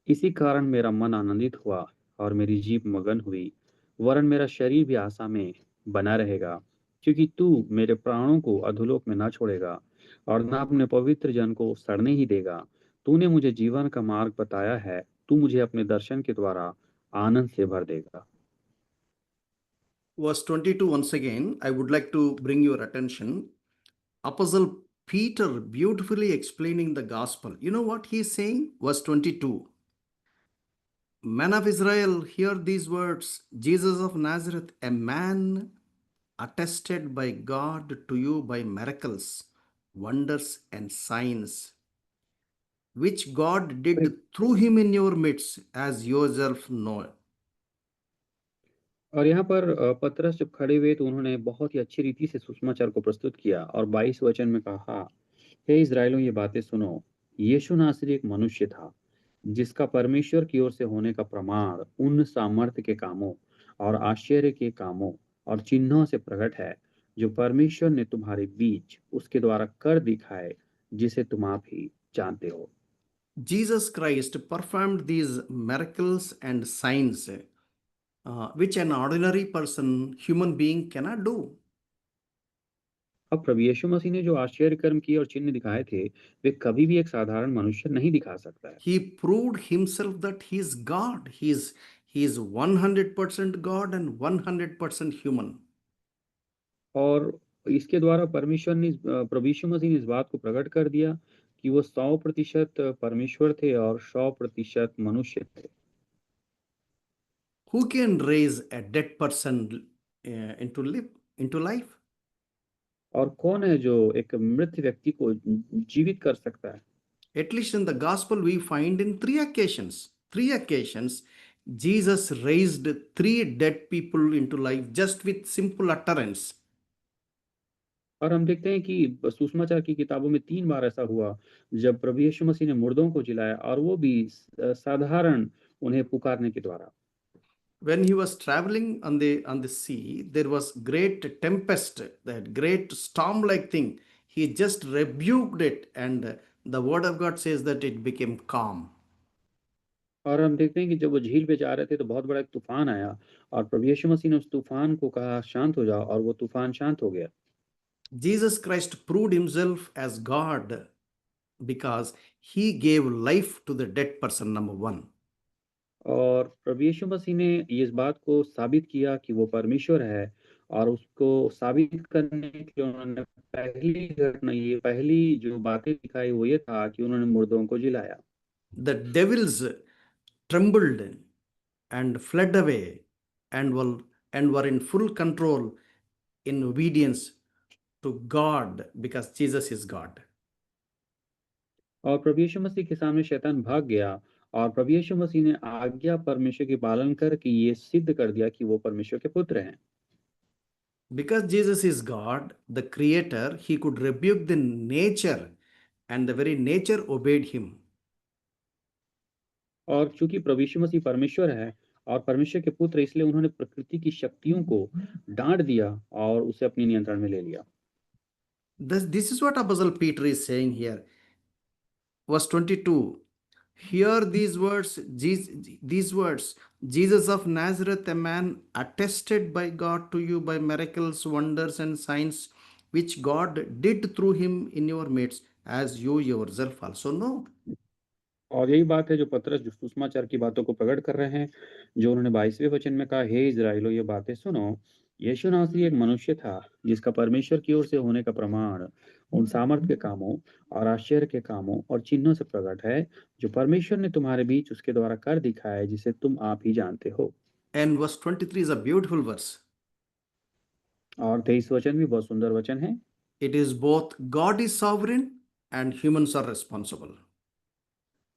इसी कारण मेरा मन आनंदित हुआ और मेरी जीभ मगन हुई, वरन मेरा शरीर भी आशा में बना रहेगा, क्योंकि तू मेरे प्राणों को अधोलोक में न छोड़ेगा और न अपने पवित्र जन को सड़ने ही देगा। तूने मुझे जीवन का मार्ग बताया है, तू मुझे अपने दर्शन के द्वारा आनंद से भर देगा। Verse 22, once again, I would like to bring your attention. Apostle Peter beautifully explaining the gospel. You know what he is saying? Verse 22. Men of Israel, hear these words: Jesus of Nazareth, a man attested by God to you by miracles, wonders, and signs, which God did through him in your midst, as yourself know. और यहाँ पर पतरस जब खड़े हुए तो उन्होंने बहुत ही अच्छी रीति से सुसमाचार को प्रस्तुत किया और 22 वचन में कहा, हे इज़राइलियों, ये बातें सुनो। यीशु नासरी एक मनुष्य था, जिसका परमेश्वर की ओर से होने का प्रमाण उन सामर्थ्य के कामों और आश्चर्य के कामों और चिन्हों से प्रकट है, जो परमेश्वर ने तुम्हारे बीच उसके द्वारा कर दिखाए, जिसे तुम आप ही जानते हो। Jesus Christ performed these miracles and signs which an ordinary person, human being, cannot do. अब प्रभु यीशु मसीह ने जो आश्चर्य कर्म किए और चिन्ह दिखाए थे, वे कभी भी एक साधारण मनुष्य नहीं दिखा सकता है। He proved himself that he is God. He is 100% God and 100% human. और इसके द्वारा प्रभु यीशु मसीह ने इस बात को प्रकट कर दिया कि वो 100% परमेश्वर थे और 100% मनुष्य थे। Who can raise a dead person into life? और कौन है जो एक मृत व्यक्ति को जीवित कर सकता है? At least in the gospel, we find in 3 occasions. 3 occasions, Jesus raised 3 dead people into life just with simple utterance. और हम देखते हैं कि सुसमाचार की किताबों में 3 बार ऐसा हुआ, जब प्रभु यीशु मसीह ने मुर्दों को जिलाया, और वो भी साधारण उन्हें पुकारने के द्वारा। When he was traveling on the sea, there was great tempest, that great storm-like thing. He just rebuked it, and the word of God says that it became calm. और हम देखते हैं कि जब वो झील पे जा रहे थे तो बहुत बड़ा एक तूफान आया, और प्रभु यीशु मसीह ने उस तूफान को कहा शांत हो जाओ, और वो तूफान शांत हो गया। Jesus Christ proved himself as God because he gave life to the dead person, number one. और प्रभु यीशु मसीह ने इस बात को साबित किया कि वो परमेश्वर है, और उसको साबित करने के लिए उन्होंने पहली जो बातें दिखाई वो ये था कि उन्होंने मुर्दों को जिलाया। The devils trembled and fled away and were in full control in obedience to God because Jesus is God. और प्रभु यीशु मसीह के सामने शैतान भाग गया, और प्रभु यीशु मसीह ने आज्ञा परमेश्वर की पालन करके ये सिद्ध कर दिया कि वो परमेश्वर के पुत्र हैं। Because Jesus is God, the creator, he could rebuke the nature, and the very nature obeyed him. और चूंकि प्रभु यीशु मसीह परमेश्वर है और परमेश्वर के पुत्र, इसलिए उन्होंने प्रकृति की शक्तियों को डांट दिया और उसे अपने नियंत्रण में ले लिया। This is what Apostle Peter is saying here. Verse 22. Hear these words, Jesus of Nazareth, a man attested by God to you by miracles, wonders, and signs, which God did through him in your midst, as you yourself also know. और यही बात है जो पतरस जो सुसमाचार की बातों को प्रकट कर रहे हैं, जो उन्होंने 22वें वचन में कहा, हे इज़राइलो, ये बातें सुनो। यीशु नासरी एक मनुष्य था, जिसका परमेश्वर की ओर से होने का प्रमाण उन सामर्थ के कामों और आश्चर्य के कामों और चिन्हों से प्रकट है, जो परमेश्वर ने तुम्हारे बीच उसके द्वारा कर दिखाया है, जिसे तुम आप ही जानते हो। And verse 23 is a beautiful verse. और 23 वचन भी बहुत सुंदर वचन है। It is both God is sovereign and humans are responsible.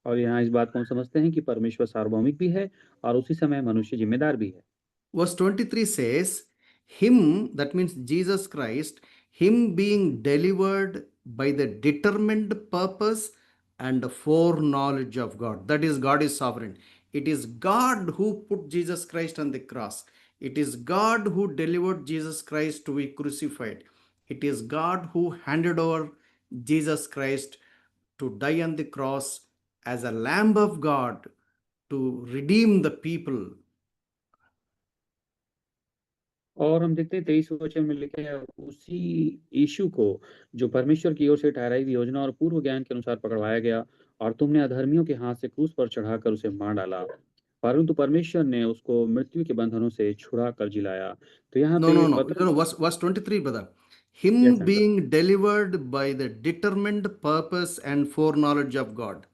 और यहाँ इस बात को हम समझते हैं कि परमेश्वर सार्वभौमिक भी है और उसी समय मनुष्य जिम्मेदार भी है। Verse 23 says, him, that means Jesus Christ, him being delivered by the determined purpose and foreknowledge of God. That is, God is sovereign. It is God who put Jesus Christ on the cross. It is God who delivered Jesus Christ to be crucified. It is God who handed over Jesus Christ to die on the cross as a Lamb of God to redeem the people. और हम देखते हैं 23 वचन में लिखे है, उसी यीशु को जो परमेश्वर की ओर से ठहराई हुई योजना और पूर्व ज्ञान के अनुसार पकड़वाया गया, और तुमने अधर्मियों के हाथ से क्रूस पर चढ़ाकर उसे मार डाला, परंतु परमेश्वर ने उसको मृत्यु के बंधनों से छुड़ा कर जिलाया। तो यहाँ पे Verse 23, brother. Him Yes, sir. being delivered by the determined purpose and foreknowledge of God.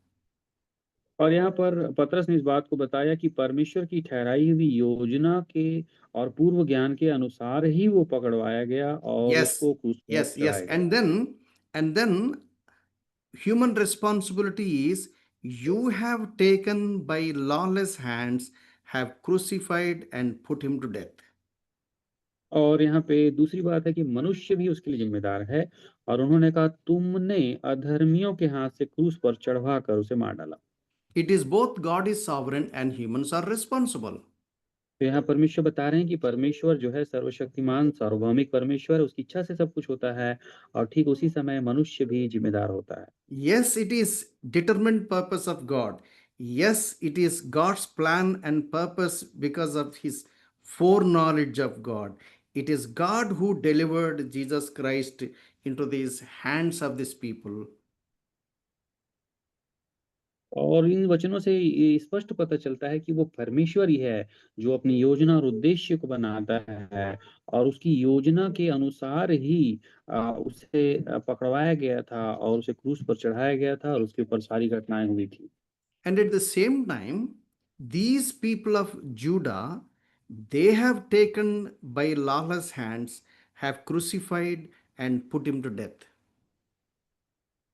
और यहाँ पर पतरस ने इस बात को बताया कि परमेश्वर की ठहराई हुई योजना के और पूर्व ज्ञान के अनुसार ही वो पकड़वाया गया और Yes, उसको क्रूस पर yes. चढ़ाया And गया। then human responsibility is you have taken by lawless hands, have crucified and put him to death. और यहाँ पे दूसरी बात है कि मनुष्य भी उसके लिए जिम्मेदार है और उन्होंने कहा तुमने अधर्मियों के हाथ से क्रूस पर चढ़वा कर उसे मार डाला। It is both God is sovereign and humans are responsible. तो यहाँ परमेश्वर बता रहे हैं कि परमेश्वर जो है सर्वशक्तिमान सार्वभौमिक परमेश्वर, उसकी इच्छा से सब कुछ होता है और ठीक उसी समय मनुष्य भी जिम्मेदार होता है। Yes, it is determined purpose of God. Yes, it is God's plan and purpose because of his foreknowledge of God. It is God who delivered Jesus Christ into these hands of these people. और इन वचनों से ये स्पष्ट पता चलता है कि वो परमेश्वर ही है जो अपनी योजना और उद्देश्य को बनाता है और उसकी योजना के अनुसार ही उसे पकड़वाया गया था और उसे क्रूस पर चढ़ाया गया था और उसके ऊपर सारी घटनाएं हुई थी। And at the same time, these people of Judah, they have taken by lawless hands, have crucified and put him to death.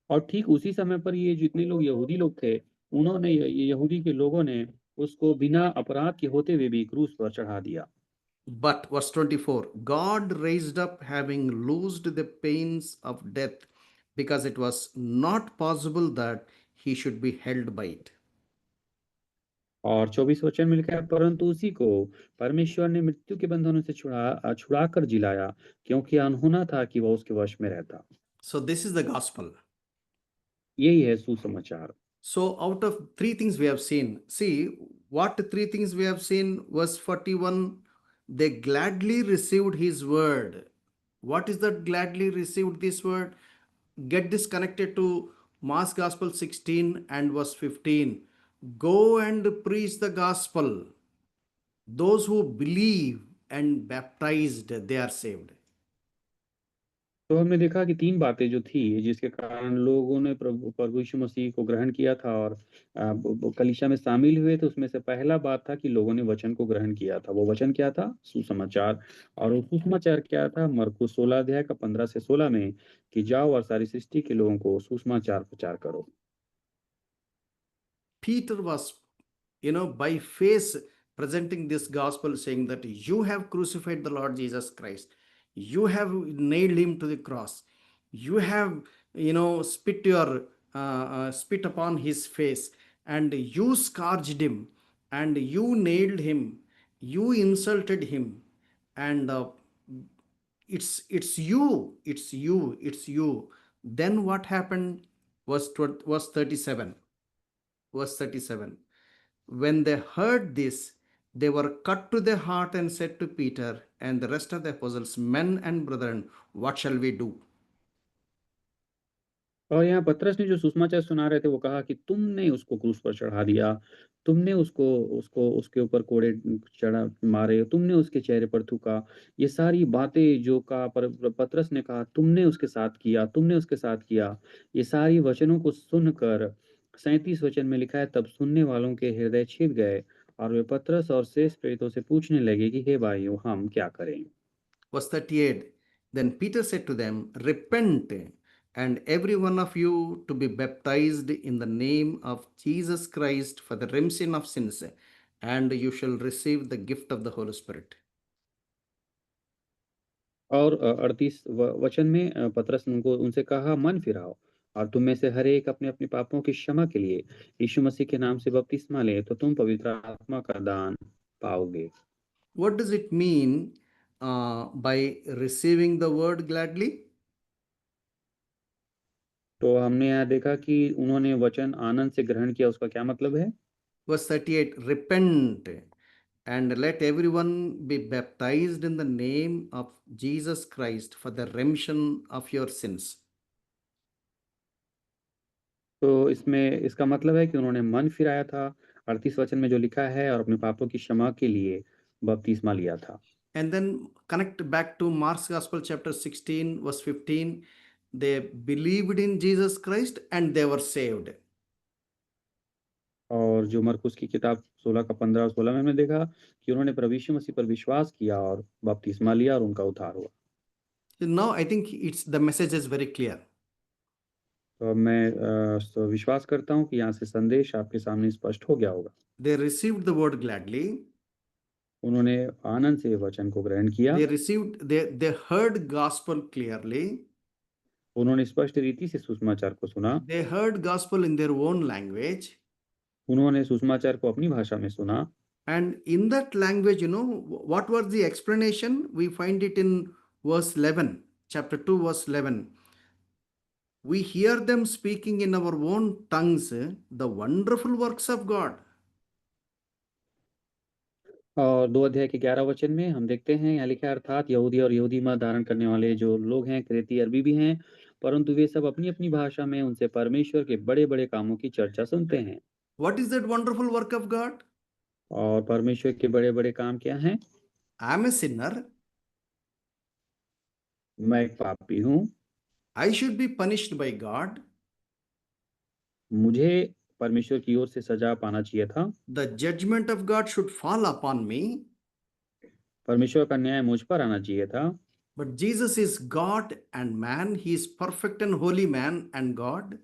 और ठीक उसी समय पर ये जितने लोग यहूदी लोग थे, उन्होंने ये यहूदी के लोगों ने उसको बिना अपराध के होते हुए भी क्रूस पर चढ़ा दिया। But, verse 24, God raised up, having loosed the pains of death, because it was not possible that he should be held by it. और 24 वचन में लिखा है परंतु उसी को परमेश्वर ने मृत्यु के बंधनों से छुड़ा कर जिलाया, क्योंकि अनहोना था कि वह उसके वश में रहता। So, this is the gospel. यही है सुसमाचार। So, out of three things we have seen, see what three things we have seen. Verse 41, they gladly received his word. What is that gladly received this word? Get this connected to Mark's Gospel 16 and verse 15. Go and preach the gospel. Those who believe and baptized, they are saved. तो हमने देखा कि 3 बातें जो थी जिसके कारण लोगों ने प्रभु यीशु मसीह को ग्रहण किया था और कलीसिया में शामिल हुए थे, उसमें से पहला बात था कि लोगों ने वचन को ग्रहण किया था। वो वचन क्या था? सुसमाचार। और वो सुसमाचार क्या था? मरकुस 16 अध्याय का 15 से 16 में कि जाओ और सारी सृष्टि के लोगों को सुसमाचार प्रचार करो। Peter was, by faith presenting this gospel, saying that you have crucified the Lord Jesus Christ. You have nailed him to the cross. You have, spit upon his face, and you scourged him, and you nailed him. You insulted him, and it's you. Then what happened? Verse 37. Verse 37. When they heard this, they were cut to the heart and said to Peter and the rest of the apostles, Men and brethren, what shall we do? और यहाँ पतरस ने जो सुसमाचार सुना रहे थे वो कहा कि तुमने उसको क्रूस पर चढ़ा दिया, तुमने उसको उसको उसके ऊपर कोड़े चढ़ा मारे, तुमने उसके चेहरे पर थूका। ये सारी बातें जो कहा पतरस ने कहा तुमने उसके साथ किया, तुमने उसके साथ किया। ये सारी वचनों को सुनकर 37 वचन में लिखा है तब सुनने वालों के हृदय छिद गए और वे पतरस और शेष प्रेरितों से पूछने लगे कि हे भाइयों हम क्या करें? Verse 38. Then Peter said to them, Repent, and every one of you to be baptized in the name of Jesus Christ for the remission of sins, and you shall receive the gift of the Holy Spirit. और 38 वचन में पतरस ने उनसे कहा मन फिराओ और तुम में से हर एक अपने अपने पापों की क्षमा के लिए यीशु मसीह के नाम से बपतिस्मा ले तो तुम पवित्र आत्मा का दान पाओगे। What does it mean by receiving the word gladly? तो हमने यहाँ देखा कि उन्होंने वचन आनंद से ग्रहण किया, उसका क्या मतलब है? Verse 38, repent and let everyone be baptized in the name of Jesus Christ for the remission of your sins. तो इसमें इसका मतलब है कि उन्होंने मन फिराया था 38 वचन में जो लिखा है और अपने पापों की क्षमा के लिए बपतिस्मा लिया था। And then connect back to Mark's Gospel chapter 16 verse 15. They believed in Jesus Christ and they were saved. और जो मरकुस की किताब 16 का 15 और 16 में हमने देखा कि उन्होंने प्रभु यीशु मसीह पर विश्वास किया और बपतिस्मा लिया और उनका उद्धार हुआ। So now I think the message is very clear. तो अब मैं विश्वास करता हूँ कि यहाँ से संदेश आपके सामने स्पष्ट हो गया होगा। They received the word gladly. उन्होंने आनंद से वचन को ग्रहण किया। They heard gospel clearly. उन्होंने स्पष्ट रीति से सुसमाचार को सुना। They heard gospel in their own language. उन्होंने सुसमाचार को अपनी भाषा में सुना। And in that language, what was the explanation? We find it in verse 11, chapter 2, verse 11. We hear them speaking in our own tongues the wonderful works of God. और 2 अध्याय के 11 वचन में हम देखते हैं, यहाँ लिखा है, अर्थात यहूदी और यहूदी मत धारण करने वाले जो लोग हैं, क्रेती अरबी भी हैं, परंतु वे सब अपनी-अपनी भाषा में उनसे परमेश्वर के बड़े-बड़े कामों की चर्चा सुनते हैं। What is that wonderful work of God? और परमेश्वर के बड़े-बड़े काम क्या हैं? I am a sinner. मैं एक पापी हूँ। I should be punished by God. मुझे परमेश्वर की ओर से सजा पाना चाहिए था। The judgment of God should fall upon me. परमेश्वर का न्याय मुझ पर आना चाहिए था। But Jesus is God and man. He is perfect and holy man and God.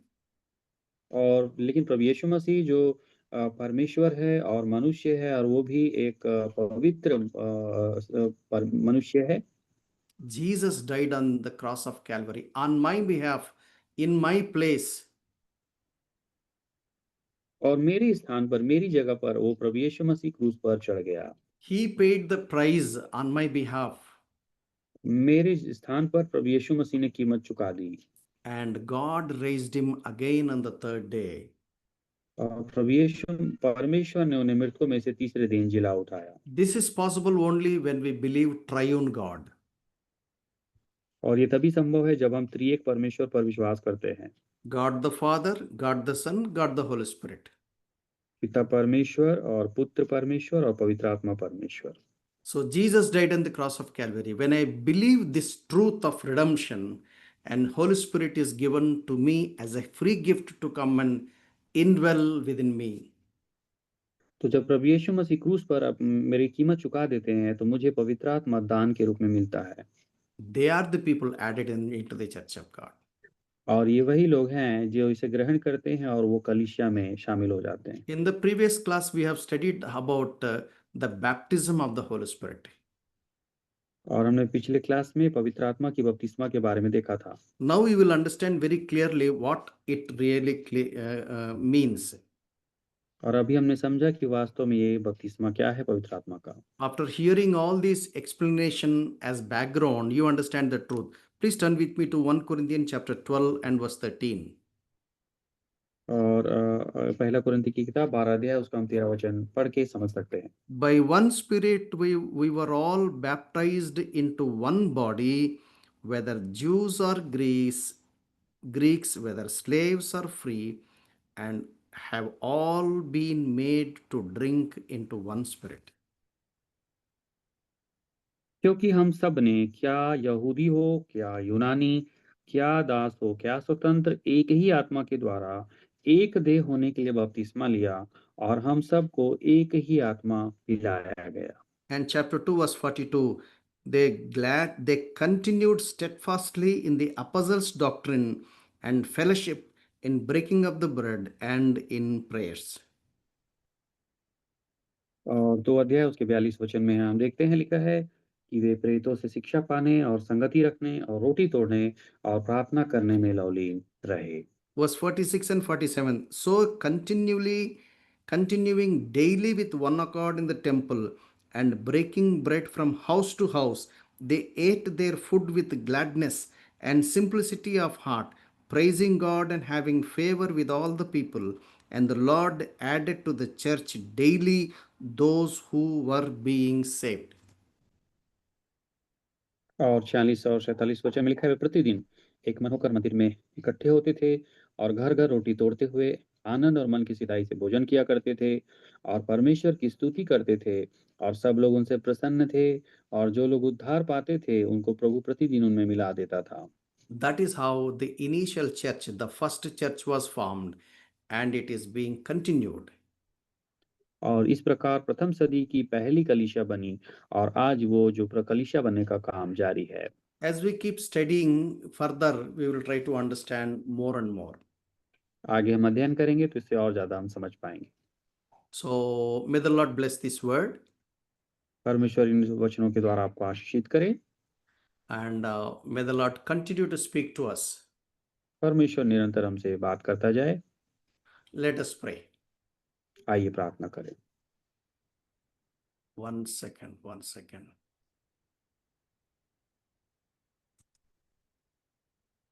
और लेकिन प्रभु यीशु मसीह जो परमेश्वर है और मनुष्य है, और वो भी एक पवित्र मनुष्य है। Jesus died on the cross of Calvary on my behalf, in my place. और मेरे स्थान पर, मेरी जगह पर वो प्रभु यीशु मसीह क्रूस पर चढ़ गया। He paid the price on my behalf. मेरे स्थान पर प्रभु यीशु मसीह ने कीमत चुका दी। And God raised him again on the third day. और परमेश्वर ने उन्हें मृतकों में से तीसरे दिन जिला उठाया। This is possible only when we believe triune God. और ये तभी संभव है जब हम त्रिएक परमेश्वर पर विश्वास करते हैं। God the Father, God the Son, God the Holy Spirit. पिता परमेश्वर और पुत्र परमेश्वर और पवित्र आत्मा परमेश्वर। So Jesus died on the cross of Calvary. When I believe this truth of redemption, and Holy Spirit is given to me as a free gift to come and indwell within me. तो जब प्रभु यीशु मसीह क्रूस पर मेरी कीमत चुका देते हैं, तो मुझे पवित्र आत्मा दान के रूप में मिलता है। They are the people added into the church of God. और ये वही लोग हैं जो इसे ग्रहण करते हैं और वो कलीसिया में शामिल हो जाते हैं। In the previous class, we have studied about the baptism of the Holy Spirit. और हमने पिछले क्लास में पवित्र आत्मा की बपतिस्मा के बारे में देखा था। Now we will understand very clearly what it really means. और अभी हमने समझा कि वास्तव में ये बपतिस्मा क्या है पवित्र आत्मा का। After hearing all this explanation as background, you understand the truth. Please turn with me to 1 Corinthians chapter 12 and verse 13. और पहला कुरिन्थी की किताब 12 अध्याय उसका हम 13 वचन पढ़ के समझ सकते हैं। By one Spirit we were all baptized into one body, whether Jews or Greeks, whether slaves or free, and have all been made to drink into one Spirit. क्योंकि हम सब ने, क्या यहूदी हो क्या यूनानी, क्या दास हो क्या स्वतंत्र, एक ही आत्मा के द्वारा एक देह होने के लिए बपतिस्मा लिया, और हम सबको एक ही आत्मा पिलाया गया। And chapter 2 verse 42, they continued steadfastly in the apostles' doctrine and fellowship, in breaking of the bread and in prayers. और 2 अध्याय उसके 42 वचन में हम देखते हैं, लिखा है कि वे प्रेरितों से शिक्षा पाने और संगति रखने और रोटी तोड़ने और प्रार्थना करने में लवलीन रहे। Verse 46 and 47, so continuing daily with one accord in the temple and breaking bread from house to house, they ate their food with gladness and simplicity of heart, praising God and having favor with all the people. And the Lord added to the church daily those who were being saved. और 46 और 47 वचन में लिखा है, वे प्रतिदिन एक मन होकर मंदिर में इकट्ठे होते थे और घर घर रोटी तोड़ते हुए आनंद और मन की सिधाई से भोजन किया करते थे और परमेश्वर की स्तुति करते थे, और सब लोग उनसे प्रसन्न थे, और जो लोग उद्धार पाते थे उनको प्रभु प्रतिदिन उनमें मिला देता था। That is how the initial church, the first church, was formed, and it is being continued. और इस प्रकार प्रथम सदी की पहली कलीसिया बनी और आज वो जो कलीसिया बनने का काम जारी है। As we keep studying further, we will try to understand more and more. आगे हम अध्ययन करेंगे तो इससे और ज्यादा हम समझ पाएंगे। So may the Lord bless this word, परमेश्वर इन वचनों के द्वारा आपको आशीषित करे। and may the Lord continue to speak to us. परमेश्वर निरंतर हमसे बात करता जाए। Let us pray. आइए प्रार्थना करें। 1 second, 1 second.